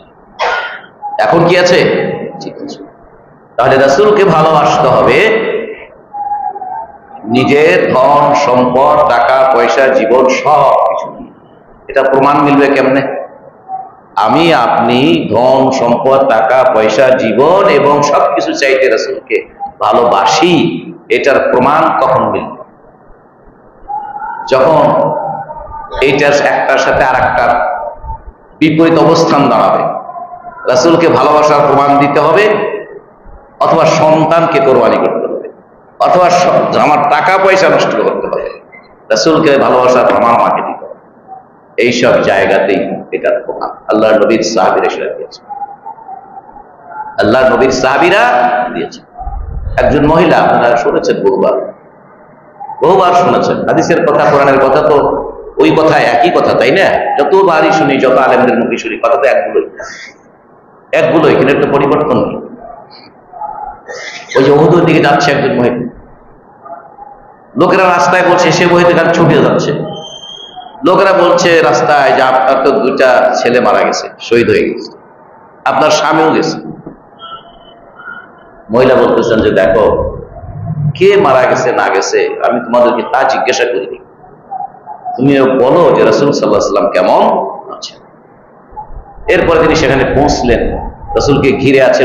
এখন কি আছে, ঠিক আছে। তাহলে রাসূলকে ভালোবাসতে হবে নিজের ধন সম্পদ, টাকা পয়সা, জীবন সব কিছু। এটা প্রমাণ মিলবে কেমনে? আমি আপনি ধন সম্পদ, টাকা পয়সা, জীবন এবং সবকিছু চাইতে রাসূলকে ভালোবাসি, এটার প্রমাণ কখন মিলবে? যখন এইটার একটার সাথে আর একটার বিপরীত অবস্থান দাঁড়াবে। রাসূলকে ভালোবাসার প্রমাণ দিতে হবে, অথবা সন্তানকে কোরবানি করতে হবে, অথবা আমার টাকা পয়সা নষ্ট করতে হবে, রাসূলকে ভালোবাসার প্রমাণ আমাকে দিতে হবে। এইসব জায়গাতেই এটার প্রমাণ আল্লাহর নবীর সাহাবীরা সেটা দিয়েছে। আল্লাহর নবীর সাহাবীরা দিয়েছে। একজন মহিলা, আপনারা শুনেছেন বহুবার শুনেছেন, হাদিসের কথা, কোরআনের কথা তো ওই কথা, একই কথা, তাই না? যতবারই শুনি, যত আলেমদের মুখে শুনি, কথা তো একগুলোই, এখানে একটা পরিবর্তন নেই। ওই যে উহুদের দিকে যাচ্ছে একজন মহিলা, লোকেরা রাস্তায় বলছে সে মহিলা গান ছুটে যাচ্ছে, লোকেরা বলছে রাস্তায় যে আপনার তো 2টা ছেলে মারা গেছে, শহীদ হয়ে গেছে, আপনার স্বামীও গেছে। মহিলা বলতেছেন যে দেখো, কে মারা গেছে না গেছে আমি তোমাদেরকে তা জিজ্ঞাসা করিনি, তুমি বলো যে রাসূল সাল্লাল্লাহু আলাইহি ওয়াসাল্লাম কেমন আছেন। এরপরে তিনি সেখানে পৌঁছলেন, রাসূলকে ঘিরে আছে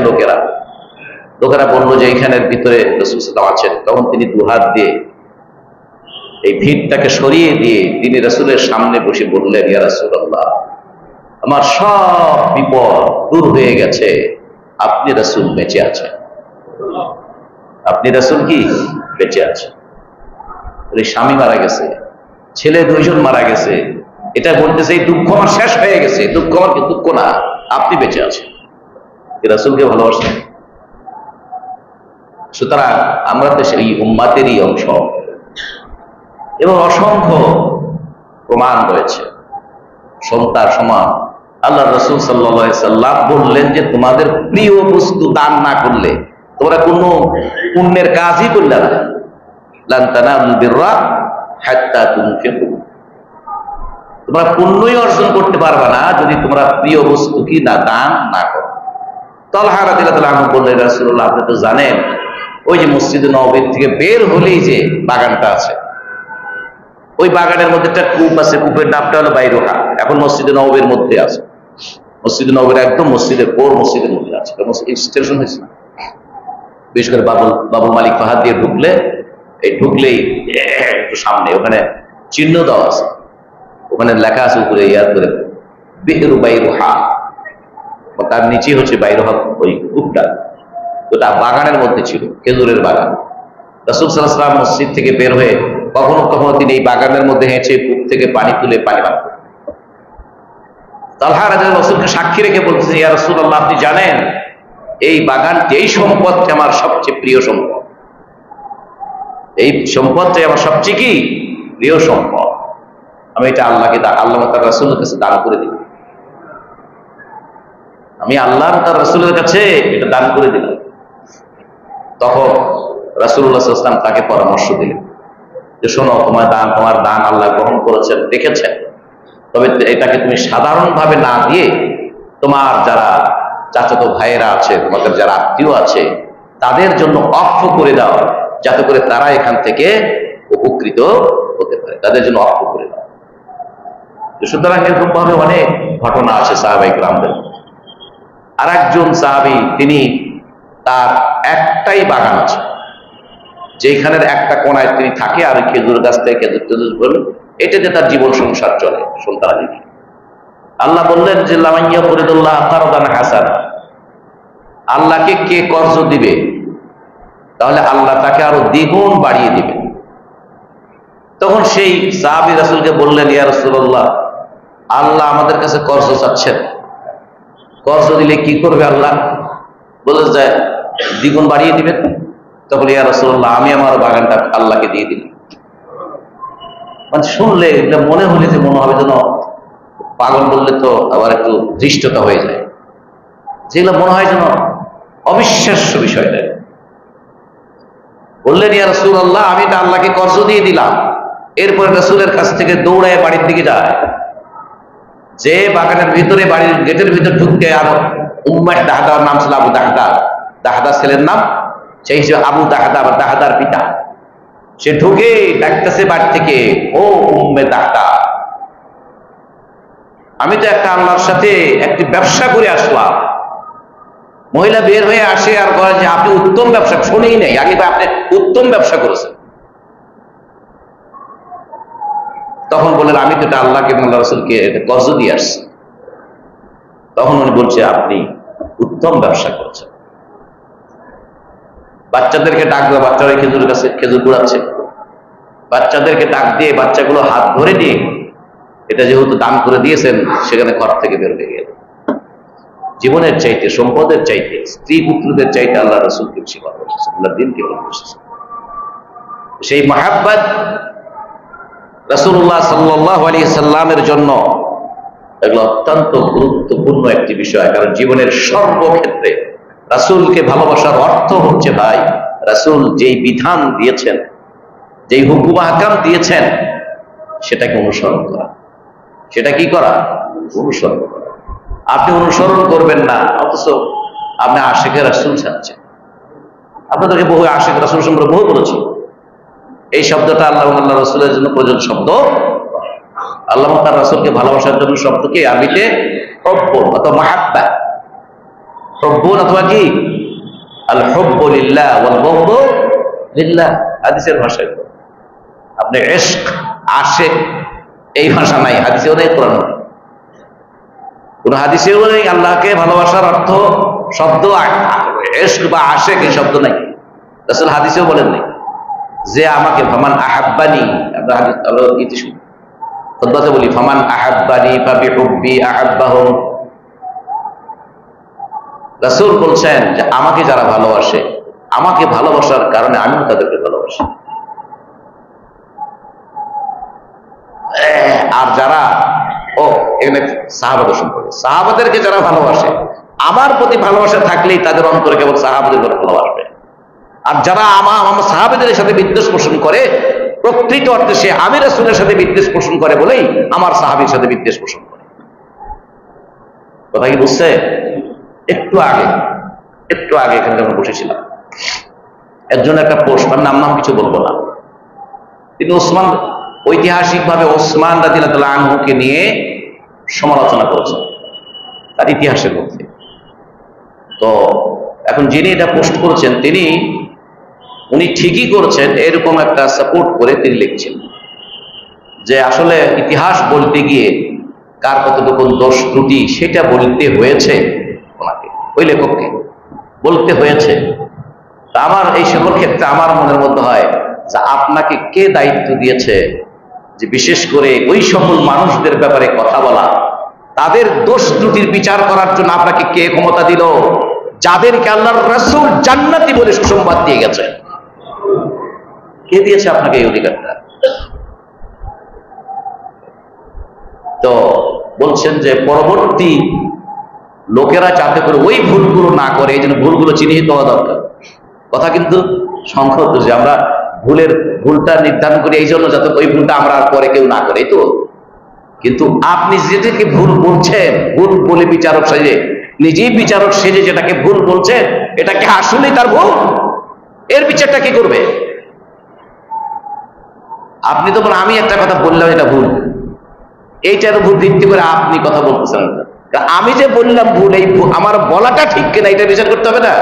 লোকেরা বললো যে এইখানের ভিতরে রাসূল সাল্লাল্লাহু আলাইহি ওয়াসাল্লাম আছেন। তখন তিনি দুহাত দিয়ে এই ভিড়টাকে সরিয়ে দিয়ে তিনি রাসূলের সামনে বসে বললেন, ইয়া রাসূলুল্লাহ, আমার সব বিপদ দূর হয়ে গেছে, আপনি রাসূল বেঁচে আছেন, আপনি রাসূল কি বেঁচে আছেন। স্বামী মারা গেছে, ছেলে 2 জন মারা গেছে, এটা বলতেছে এই দুঃখ আমার শেষ হয়ে গেছে, দুঃখ আমার কি দুঃখ না, আপনি বেঁচে আছেন, রাসূলকে ভালোবাসেন। সুতরাং আমরা তো সেই উম্মাতেরই অংশ, এবং অসংখ্য প্রমাণ রয়েছে সন্তান সমান। আল্লাহ রাসূল সাল্লাল্লাহু আলাইহি সাল্লাম বললেন যে তোমাদের প্রিয় বস্তু দান না করলে তোমরা কোনো পুণ্যের কাজই করলে না। লান তানালুল বিররা হাত্তা তুনফিকু, তোমরা পুণ্যই অর্জন করতে পারবে না যদি তোমরা প্রিয় বস্তু কি না দান না করো। তালহা রাদিয়াল্লাহু আনহু বললেন, ইয়া রাসূলুল্লাহ, আপনি তো জানেন ওই যে মসজিদে নববী থেকে বের হলেই যে বাগানটা আছে, ওই বাগানের মধ্যে একটা কূপ আছে, কূপের নামটা হলো বাইরুহা, এখন মসজিদে নববীর মধ্যে আছে। মসজিদে নববীর একদম মসজিদের মসজিদের মধ্যে আছে, স্টেশন হয়েছে না। বিশেষ করে বাবুল মালিক ফাহাদ দিয়ে ঢুকলেই একটু সামনে ওখানে চিহ্ন দেওয়া আছে, ওখানে লেখা আছে উপরে ইয়াদ করে বিহরু বাইরুহা, তার নিচে হচ্ছে বাইরুহা ওই কূপটা। ওটা বাগানের মধ্যে ছিল, খেজুরের বাগান। রাসূল সাল্লাল্লাহু আলাইহি ওয়াসাল্লাম মসজিদ থেকে বের হয়ে কখনো কখনো তিনি এই বাগানের মধ্যে হেঁচে কূপ থেকে পানি তুলে পানি পান করতেন। তালহা রাদিয়াল্লাহু আনহু রাসূলকে সাক্ষী রেখে বলতেছেন, ইয়া রাসূলুল্লাহ, আপনি জানেন এই বাগানটি, এই সম্পদটি আমার সবচেয়ে প্রিয় সম্পদ, এই সম্পদটাই আমার সবচেয়ে কি প্রিয় সম্পদ, আমি এটা আল্লাহকে আল্লাহ তার রাসূলের কাছে দান করে দিই, আমি আল্লাহ তার রাসূলের কাছে এটা দান করে দিলাম। তখন রাসূলুল্লাহ সাল্লাল্লাহু আলাইহি ওয়াসাল্লাম তাকে পরামর্শ দিলেন যে শোনো, তোমার দান আল্লাহ গ্রহণ করেছেন, দেখেছেন, তবে এটাকে তুমি সাধারণভাবে না দিয়ে তোমার যারা চাচাতো ভাইয়েরা আছে, তোমাদের যারা আত্মীয় আছে, তাদের জন্য অক্ষ করে দাও, যাতে করে তারা এখান থেকে উপকৃত হতে পারে, তাদের জন্য অক্ষ করে দাও। সুতরাং এরকম ভাবে অনেক ঘটনা আছে সাহাবায়ে কেরামদের। আর একজন সাহাবী, তিনি তার একটাই বাগান আছে, যেখানের একটা কোনায় তিনি থাকে আর খেজুর গাছ থেকে খেজুর টেজুর করবেন, এটাতে তার জীবন সংসার চলে সন্তানাদি। আল্লাহ বললেন যে লামাইয়া ফরিদুল্লাহ কারদান হাসান, আল্লাহকে কে কর্জ দিবে তাহলে আল্লাহ তাকে আরো দ্বিগুণ বাড়িয়ে দিবে। তখন সেই সাহাবী রাসূলকে বললেন, ইয়া রাসূলুল্লাহ, আল্লাহ আমাদের কাছে কর্জ চাচ্ছেন, কর্জ দিলে কি করবে আল্লাহ? বলে যে দ্বিগুণ বাড়িয়ে দিবেন। তখন ইয়া রাসূলুল্লাহ, আমি আমার বাগানটা আল্লাহকে দিয়ে দিলাম। মানে শুনলে এটা মনে হলে যে মনে হবে যেন পাগল বললে তো আবার একটু ধৃষ্টতা হয়ে যায়, যেগুলো মনে হয় যেন অবিশ্বাস্য বিষয় নেই। বললেন, ইয়া রাসূলুল্লাহ, আমি এটা আল্লাহকে কর্জ দিয়ে দিলাম। এরপরে রাসূলের কাছ থেকে দৌড়ায় বাড়ির দিকে যায়, যে বাগানের ভিতরে বাড়ির গেটের ভিতর ঢুকতে আরো উম্মাহ দাহদার নাম ছিল আবু দাহদা, দাহদা ছেলের নাম, সেই হিসেবে আবু দাহদা বা দাহদার পিতা। সে ঢুকে ডাকতেছে বাড়ি থেকে, ও উম্মে দাহদা, আমি তো একটা আল্লাহর সাথে একটি ব্যবসা করে আসলাম। মহিলা বের হয়ে আসে আর বলে যে আপনি উত্তম ব্যবসা, শুনেই নাই আগে বা আপনি উত্তম ব্যবসা করেছেন। তখন বললেন, আমি তো এটা আল্লাহকে এবং আল্লাহ রাসূলকে কর্জ দিয়ে আসছি। তখন উনি বলছে, আপনি উত্তম ব্যবসা করছেন। বাচ্চাদেরকে ডাক দেওয়া, বাচ্চারা খেজুর গাছে খেজুর কুড়াচ্ছে, বাচ্চাদেরকে ডাক দিয়ে বাচ্চাগুলো হাত ধরে নিয়ে, এটা যেহেতু দান করে দিয়েছেন, সেখানে ঘর থেকে বের হয়ে গেল। জীবনের চাইতে, সম্পদের চাইতে, স্ত্রী পুত্রদের চাইতে আল্লাহ রাসূলকে সেবা করতেছে, আল্লাহর দ্বীনকে ভালোবাসেছে। সেই মহাব্বত রাসূলুল্লাহ সাল্লাল্লাহু আলাইহি সাল্লামের জন্য এগুলো অত্যন্ত গুরুত্বপূর্ণ একটি বিষয়। কারণ জীবনের সর্বক্ষেত্রে রাসূলকে ভালোবাসার অর্থ হচ্ছে, ভাই, রাসূল যেই বিধান দিয়েছেন, যেই হুকুম আহকাম দিয়েছেন, সেটাকে অনুসরণ করা। সেটা কি করা? অনুসরণ করা। আপনি অনুসরণ করবেন না, অথচ আপনি আশিকে রাসূল চাচ্ছেন। আপনাদেরকে বহু আশিক রাসূল সম্পর্কে বহু বলেছি। এই শব্দটা আল্লাহ আল্লাহ রাসূলের জন্য প্রযোজ্য শব্দ। আল্লাহ তার রাসূলকে ভালোবাসার জন্য শব্দকে আরবিতে হুব্বুন অথবা মাহাব্বা, হুব্বুন অথবা কি আল হুব্বু লিল্লাহ ওয়াল বুগদু লিল্লাহ, হাদিসের ভাষায়। আপনি ইশক, আশিক, এই ভাষা নাই, হাদিসেও নেই, কোরআন নেই, কোন হাদিসেও নেই। আল্লাহকে ভালোবাসার অর্থ শব্দ ইশক বা আশিক, এই শব্দ নাই। রাসূল হাদিসেও বলেন নাই যে আমাকে ফামান আহাব্বানি, আমরা হাদিস আমরা ইতি শুনি, খুতবাতে বলি ফামান আহাব্বানি ফাবিহুব্বি আহাব্বাহুম। রাসূল বলছেন যে আমাকে যারা ভালোবাসে, আমাকে ভালোবাসার কারণে আমিও তাদেরকে ভালোবাসি। আর যারা এখানে সাহাবাদের সম্পর্কে, সাহাবাদেরকে যারা ভালোবাসে, আমার প্রতি ভালোবাসা থাকলেই তাদের অন্তরে কেবল সাহাবাদের করে ভালোবাসবে। আর যারা আমার সাহাবাদের সাথে বিদ্বেষ পোষণ করে, প্রকৃত অর্থে সে আমি রাসূলের সাথে বিদ্বেষ পোষণ করে বলেই আমার সাহাবীর সাথে বিদ্বেষ পোষণ করে। কথা কি বুঝছে? একটু আগে এখানে যখন বসেছিলাম, একজন একটা পোস্ট, নাম কিছু বলবো না, তিনি ওসমান, ঐতিহাসিকভাবে ওসমান রাদিয়াল্লাহু আনহুকে নিয়ে সমালোচনা করেছেন তার ইতিহাসের মধ্যে। তো এখন যিনি এটা পোস্ট করেছেন, উনি ঠিকই করছেন, এরকম একটা সাপোর্ট করে তিনি লিখছেন যে আসলে ইতিহাস বলতে গিয়ে কার কতটুকু দোষ ত্রুটি সেটা বলতে হয়েছে, ওনাকে, ওই লেখককে বলতে হয়েছে। তা আমার এই সকল ক্ষেত্রে আমার মনের মধ্যে হয় যে আপনাকে কে দায়িত্ব দিয়েছে যে বিশেষ করে ওই সকল মানুষদের ব্যাপারে কথা বলা, তাদের দোষ ত্রুটির বিচার করার জন্য আপনাকে কে ক্ষমতা দিল, যাদেরকে আল্লাহর রাসূল জান্নাতি বলে সুসংবাদ দিয়ে গেছে? কে দিয়েছে আপনাকে এই অধিকারটা? তো বলছেন যে পরবর্তী লোকেরা যাতে করে ওই ভুলগুলো না করে, এই জন্য ভুলগুলো চিহ্নিত হওয়া দরকার। কথা কিন্তু সংক্ষিপ্ত, যে আমরা ভুলটা নির্ধারণ করি এই জন্য যাতে ওই ভুলটা আমরা আর পরে কেউ না করে, এই তো। কিন্তু আপনি যেটাকে ভুল বলছেন, ভুল বলে বিচারক সেজে, নিজেই বিচারক সেজে যেটাকে ভুল বলছেন, এটাকে আসলেই তার ভুল, এর বিচারটা কি করবে? আপনি তো বলেন আমি একটা কথা বললাম এটা ভুল, এইটার উপর ভিত্তি করে আপনি কথা বলতেছেন। আমি যে বললাম ভুল, এই আমার বলাটা ঠিক কিনা এটা বিচার করতে হবে না?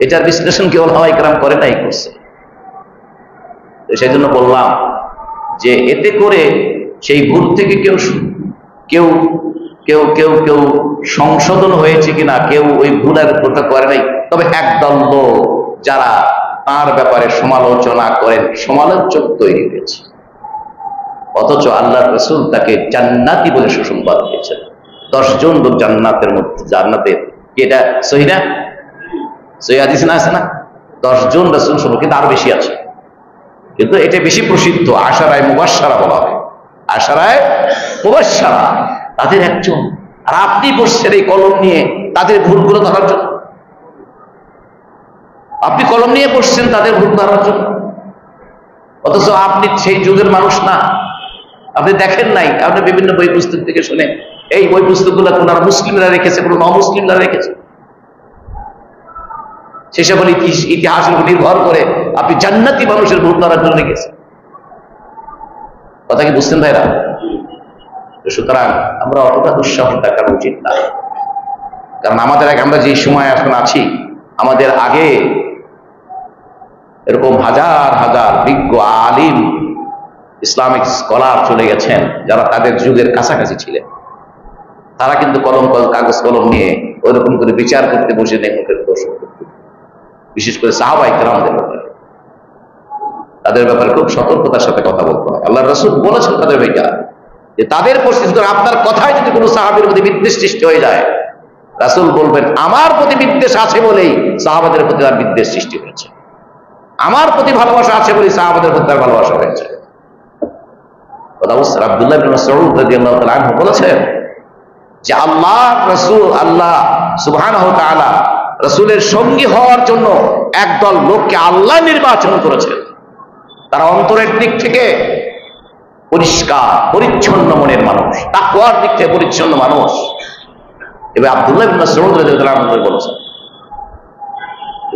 এটার বিশ্লেষণ কেবল ওলামায়ে কেরাম করে নাই, করছে। সেই জন্য বললাম যে এতে করে সেই ভুল থেকে কেউ কেউ কেউ কেউ কেউ সংশোধন হয়েছে কিনা, কেউ ওই ভুলের কথা করে নাই, তবে একদল লোক যারা তার ব্যাপারে সমালোচনা করেন, সমালোচক তৈরি হয়েছে। অথচ আল্লাহ রাসূল তাকে জান্নাতি বলে সুসংবাদ দিয়েছেন। 10 জন লোক জান্নাতের মধ্যে, জান্নাতের কি এটা সহিহ না? সহিহ হাদিস না, আছে না? 10 জন রাসূল সম্পর্কে, কিন্তু আরো বেশি আছে, কিন্তু এটা বেশি প্রসিদ্ধ। আশারায়ে মুবাশশারা বলা হয়, আশারায়ে মুবাশশারা তাদের একজন। আর আপনি বসছেন এই কলম নিয়ে তাদের ভুলগুলো ধরার জন্য, আপনি কলম নিয়ে বসছেন তাদের ভুল ধরার জন্য, অথচ আপনি সেই যুগের মানুষ না, আপনি দেখেন নাই। আপনি বিভিন্ন বই পুস্তক থেকে শুনে এই বই পুস্তকগুলো কোন মুসলিমরা রেখেছে, কোন অমুসলিমরা রেখেছে, সেসব ইতিহাসের উপর নির্ভর করে আপনি জান্নাতি মানুষের ভুল ধরার জন্য রেখেছেন। কথা কি বুঝছেন ভাইরা? সুতরাং আমরা অতটা দুঃসাহস দেখানো উচিত না, কারণ আমাদের আগে, আমরা যে সময় এখন আছি, আমাদের আগে এরকম হাজার হাজার বিজ্ঞ আলিম ইসলামিক স্কলার চলে গেছেন, যারা তাদের যুগের কাছাকাছি ছিলেন। তারা কিন্তু কাগজ কলম নিয়ে ওইরকম করে বিচার করতে বসে নেই, মুখের দর্শন করতে, বিশেষ করে সাহাবায়ে কেরামদের ব্যাপারে। তাদের ব্যাপারে খুব সতর্কতার সাথে কথা বলতে হয়। আল্লাহ রাসূল বলেছেন তাদের ভাইটা, যে তাদের পরিস্থিতি, আপনার কথায় যদি কোনো সাহাবীর প্রতি বিদ্বেষ সৃষ্টি হয়ে যায়, রাসূল বলবেন আমার প্রতি বিদ্বেষ আছে বলেই সাহাবাদের প্রতি তার বিদ্বেষ সৃষ্টি হয়েছে, আমার প্রতি ভালোবাসা আছে বলেই সাহাবাদের প্রতি তার ভালোবাসা হয়েছে। কথা বুঝছেন? আব্দুল্লাহ ইবনে মাসউদ রাদিয়াল্লাহু তাআলা আনহু বলেছেন যে আল্লাহ সুবহানাহু ওয়া তাআলা রাসূলের সঙ্গী হওয়ার জন্য একদল লোককে আল্লাহ নির্বাচন করেছেন, তারা অন্তরের দিক থেকে পরিষ্কার পরিচ্ছন্ন মনের মানুষ, তাকওয়ার দিক থেকে পরিচ্ছন্ন মানুষ। এবার আব্দুল্লাহ ইবনে মাসউদ রাদিয়াল্লাহু আনহু বলেছেন।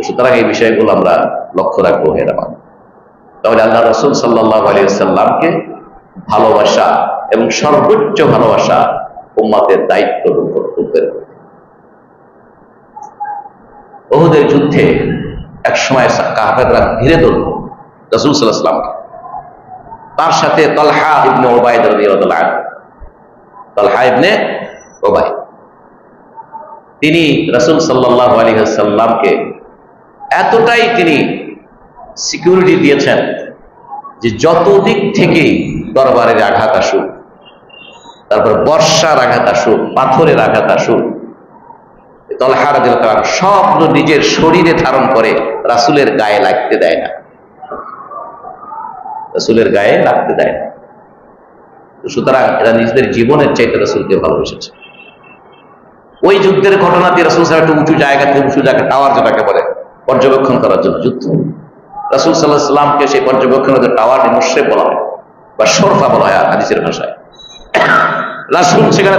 সুতরাং এই বিষয়গুলো আমরা লক্ষ্য রাখবো। তাহলে আল্লাহ রাসূল সাল্লাল্লাহু আলাইহি ওয়াসাল্লামকে ভালোবাসা এবং সর্বোচ্চ ভালোবাসা উম্মতের দায়িত্ব কর্তব্যের। উহুদের যুদ্ধে একসময় কাফেররা ঘিরে ধরল রাসূল সাল্লাল্লাহু আলাইহি ওয়াসাল্লামকে, তার সাথে তালহা ইবনে উবাইদ রাদিয়াল্লাহু আনহু, তালহা ইবনে উবাইদ, তিনি রাসূল সাল্লাল্লাহু আলাইহি ওয়াসাল্লামকে এতটাই তিনি সিকিউরিটি দিয়েছেন যে যত দিক থেকেই দরবারের আঘাত আসুক, তারপর বর্ষার আঘাত আসুক, পাথরের আঘাত আসুক, তালহা রাদিয়াল্লাহু আনহু সবগুলো নিজের শরীরে ধারণ করে রাসূলের গায়ে লাগতে দেয় না, রাসূলের গায়ে লাগতে দেয় না। সুতরাং এরা নিজেদের জীবনের চাইতে রাসূলকে ভালোবেসেছে। ওই যুদ্ধের ঘটনা দিয়ে রাসূল সাল্লাল্লাহু আলাইহি ওয়াসাল্লাম একটু উঁচু জায়গা থেকে উঁচু জায়গা, টাওয়ার যেটাকে বলে, পর্যবেক্ষণ করার জন্য যুদ্ধ। রাসূল সাল্লাল্লাহু আলাইহি ওয়াসাল্লামকে সেই পর্যবেক্ষণের টাওয়ার মুশরিক বলা হয় বা শরফা বলা হয় হাদিসের ভাষায়। রাসূল সেখানে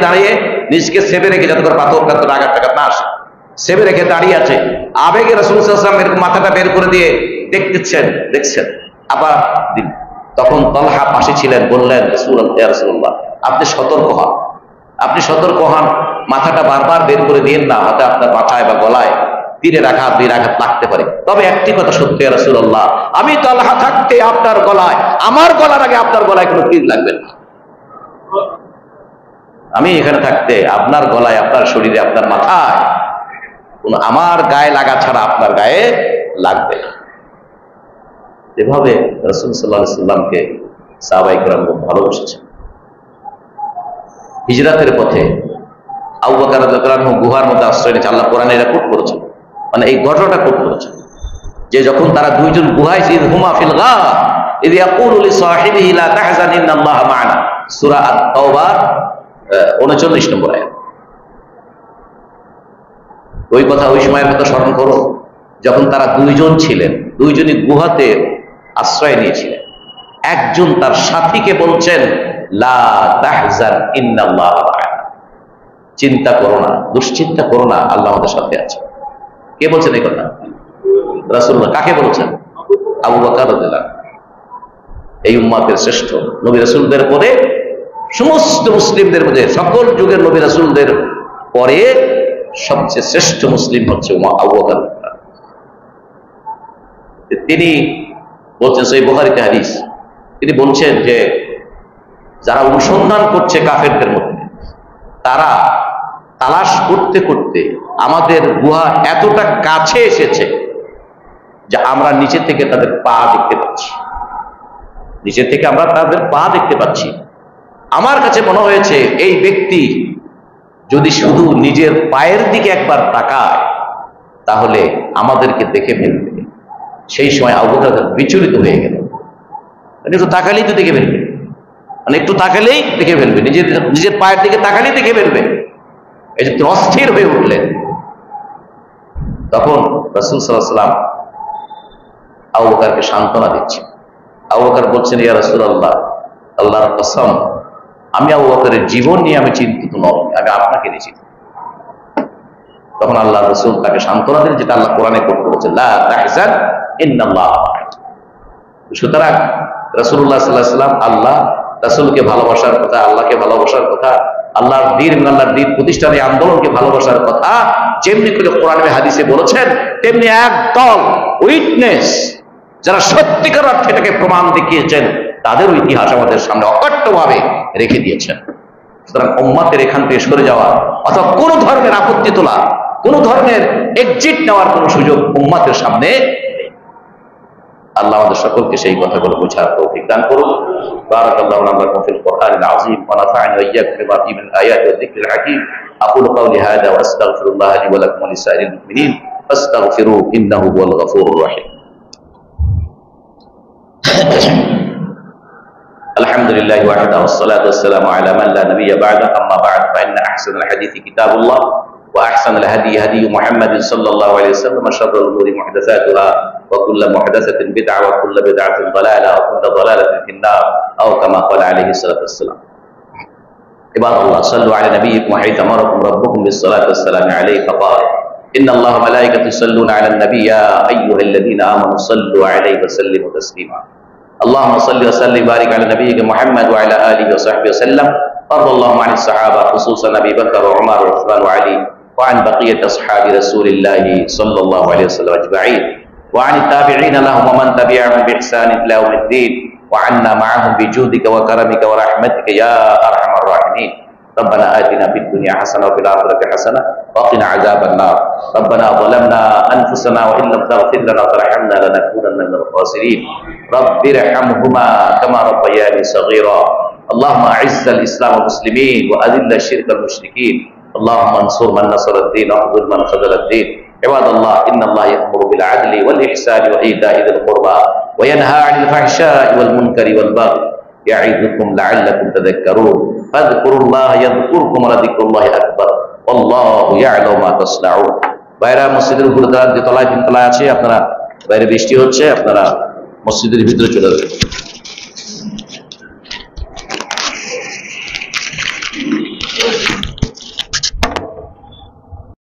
দাঁড়িয়ে নিজকে সেবে রেখে, যাতে করে পাথর আঘাত না আসে, সেবে রেখে দাঁড়িয়ে আছে। আবেগে রাসূল সাল্লাল্লাহু আলাইহি ওয়াসাল্লাম এরকম মাথাটা বের করে দিয়ে দেখছেন আবার দিন। তখন তালহা পাশে ছিলেন, বললেন ইয়া রাসূলুল্লাহ, আপনি সতর্ক হন, আপনি সতর্ক হন, মাথাটা বারবার বের করে দিয়েন না, হয়তো আপনার মাথায় বা গলায় তীরের আঘাত, বীর আঘাত লাগতে পারে। তবে একটি কথা সত্য ইয়া রাসূলুল্লাহ, আমি তালহা থাকতে আপনার গলায়, আমার গলার আগে আপনার গলায় কোনো তীর লাগবে না। আমি এখানে থাকতে আপনার গলায়, আপনার শরীরে, আপনার মাথায় কোন আমার গায়ে লাগা ছাড়া আপনার গায়ে লাগবে না। এভাবে রাসূল সাল্লাল্লাহু আলাইহি ওয়াসাল্লামকে সাহাবায়ে কেরাম ভালোবেসেছেন। হিজরাতের পথে আবু বকর রাদিয়াল্লাহু আনহু গুহার মধ্যে আশ্রয় নিয়েছে, আল্লাহ কোরআনে রেকর্ড করেছেন, মানে এই ঘটনাটা কোট করেছেন, যে যখন তারা দুইজন গুহায়, ইয হুমা ফিল গার ইয ইয়াকুলু লিসাহিবিহি লা তাহজান ইন্নাল্লাহা মা'ানা, সূরা আত-তাওবা 39 নম্বর আয়াত। ওই কথা, ওই সময়ের কথা স্মরণ করো, যখন তারা দুইজন ছিলেন, দুইজনই গুহাতে আশ্রয় নিয়েছিলেন। একজন তার সাথীকে বলছেন লা তাহজান ইন্নাল্লাহা মা'ানা, চিন্তা করো না, দুশ্চিন্তা করো না, আল্লাহ আমাদের সাথে আছে। কে বলছেন এই কথা? রাসূলুল্লাহ। কাকে বলছেন? আবু বকর রাদিয়াল্লাহু আনহু, এই উম্মতের শ্রেষ্ঠ নবী রাসূলদের পরে, সমস্ত মুসলিমদের মধ্যে, সকল যুগের নবী রাসূলদের পরে সবচেয়ে শ্রেষ্ঠ মুসলিম হচ্ছে আবু বকর। তিনি বলছেন সহিহ বুখারীতে হাদিস, তিনি বলছেন যে যারা অনুসন্ধান করছে কাফেরদের মধ্যে, তারা তালাশ করতে করতে আমাদের গুহা এতটা কাছে এসেছে যে আমরা নিচে থেকে তাদের পা দেখতে পাচ্ছি, নিচে থেকে আমরা তাদের পা দেখতে পাচ্ছি। আমার কাছে মনে হয়েছে এই ব্যক্তি যদি শুধু নিজের পায়ের দিকে একবার তাকায় তাহলে আমাদেরকে দেখে ফেলবে। সেই সময় আবু বকর বিচলিত হয়ে গেল, একটু তাকালেই তো দেখে ফেলবে, মানে একটু তাকালেই দেখে ফেলবে, নিজের পায়ের দিকে তাকালেই দেখে ফেলবে, এই যে অস্থির হয়ে উঠলেন। তখন রাসূল সাল্লাল্লাহু আলাইহি ওয়াসাল্লাম আবু বকরকে সান্ত্বনা দিচ্ছেন। আবু বকর বলছেন, ইয়া রাসূলুল্লাহ, আল্লাহর কসম, আমি আবু বকরের জীবন নিয়ে আমি চিন্তিত নই, আমি আপনাকে নিয়ে চিন্তিত। তখন আল্লাহ রাসূল তাকে সান্ত্বনা দিলেন, যেটা আল্লাহ কোরআনে করতে বলেছেন, লা তাহজান ইন্নাল্লাহ মা'ানা। সুতরাং রাসূলুল্লাহ সাল্লাল্লাহু আলাইহি ওয়াসাল্লাম আল্লাহ রাসূলকে ভালোবাসার কথা, আল্লাহকে ভালোবাসার কথা, আল্লাহর দ্বীন এবং আল্লাহর দ্বীন প্রতিষ্ঠানের আন্দোলনকে ভালোবাসার কথা যেমনি করে কোরআনে হাদিসে বলেছেন, তেমনি একদল উইটনেস যারা সত্যিকার অর্থে এটাকে প্রমাণ দেখিয়েছেন, তাদেরও ইতিহাস আমাদের সামনে অকট্টভাবে রেখে দিয়েছেন। সুতরাং উম্মতের এখান থেকে সরে যাওয়া অথবা কোনো ধরনের আপত্তি তোলা, কোনো ধরনের এক্সিট নেওয়ার কোনো সুযোগ উম্মতের সামনে নেই। আল্লাহ আমাদের সকলকে সেই কথাগুলো বোঝার তৌফিক দান করুন। বারাকাল্লাহু লানা ফিল কুরআনিল আযীম ওয়া নাফা'না ওয়া ইয়্যাকুম বিমা ফীহি মিনাল আয়াতি ওয়াজ যিকরিল হাকীম। আকুলু কাওলি হাযা ওয়া আস্তাগফিরুল্লাহ লি ওয়া লাকুম ওয়া লিসাইরিল মুমিনিন ফাস্তাগফিরু ইন্নাহু হুয়াল গফুরুর রাহিম। আলহামদুলিল্লাহি ওয়াহদা ওয়াসসালাতু ওয়াসসালামু আলা মান লা নাবিয়্যা বা'দা, আম্মা বা'দ, ফাইন্না আহসানাল হাদীসি কিতাবুল্লাহ ওয়া আহসানাল হাদী হাদী মুহাম্মাদিন সাল্লাল্লাহু আলাইহি ওয়াসাল্লাম ওয়া শাররুল উমুরি মুহদাসাতুহা ওয়া কুল্লু মুহদাসাতিন বিদআ ওয়া কুল্লু বিদআতিন দালালা ওয়া কুল্লু দালালাতিন ফিন-নার আও কামা ক্বালা আলাইহি সাল্লাতু ওয়াসসালাম। ইবাদাল্লাহ সাল্লু আলা নাবিয়্যিকুম হাইথা আমারাকুম রাব্বুকুম বিস-সালাতি ওয়াস-সালামি আলাইহি ফাকাল ইন্নাল্লাহা ওয়া মালাইকাতাহু ইউসাল্লুনা আলান নাবিয়্যি ইয়া আইয়ুহাল্লাযীনা আমানু সাল্লু আলাইহি ওয়া সাল্লিমু তাসলিমা। اللهم صل وسلم وبارك على نبيك محمد وعلى اله وصحبه وسلم. وارض اللهم عن الصحابه خصوصا ابي بكر وعمر وعثمان وعلي وعن بقيه اصحاب رسول الله صلى الله عليه وسلم اجمعين وعن التابعين لهم ومن تبعهم باحسان الى يوم الدين وعنا معهم بجودك وكرمك ورحمتك يا ارحم الراحمين. ربنا آتنا في الدنيا حسنة وفي الآخرة حسنة وقنا عذاب النار. ربنا ظلمنا أنفسنا وإن لم تغفر لنا وترحمنا لنكونن من الخاسرين. رب ارحمهما كما ربياني صغيرا. اللهم أعز الإسلام والمسلمين وأذل الشرك والمشركين. اللهم انصر من نصر الدين واخذل من خذل الدين. عباد الله، إن الله يأمر بالعدل والإحسان وإيتاء ذي القربى وينهى عن الفحشاء والمنكر والبغي يعظكم لعلكم تذكرون. فاذكروا الله يذكركم ولذكر الله أكبر والله يعلم ما تصنعون. বাইরে মসজিদের উপরে যে তলায় তিন তলায় আছে, আপনারা বাইরে বৃষ্টি হচ্ছে, আপনারা মসজিদের ভিতরে চলে যাবেন।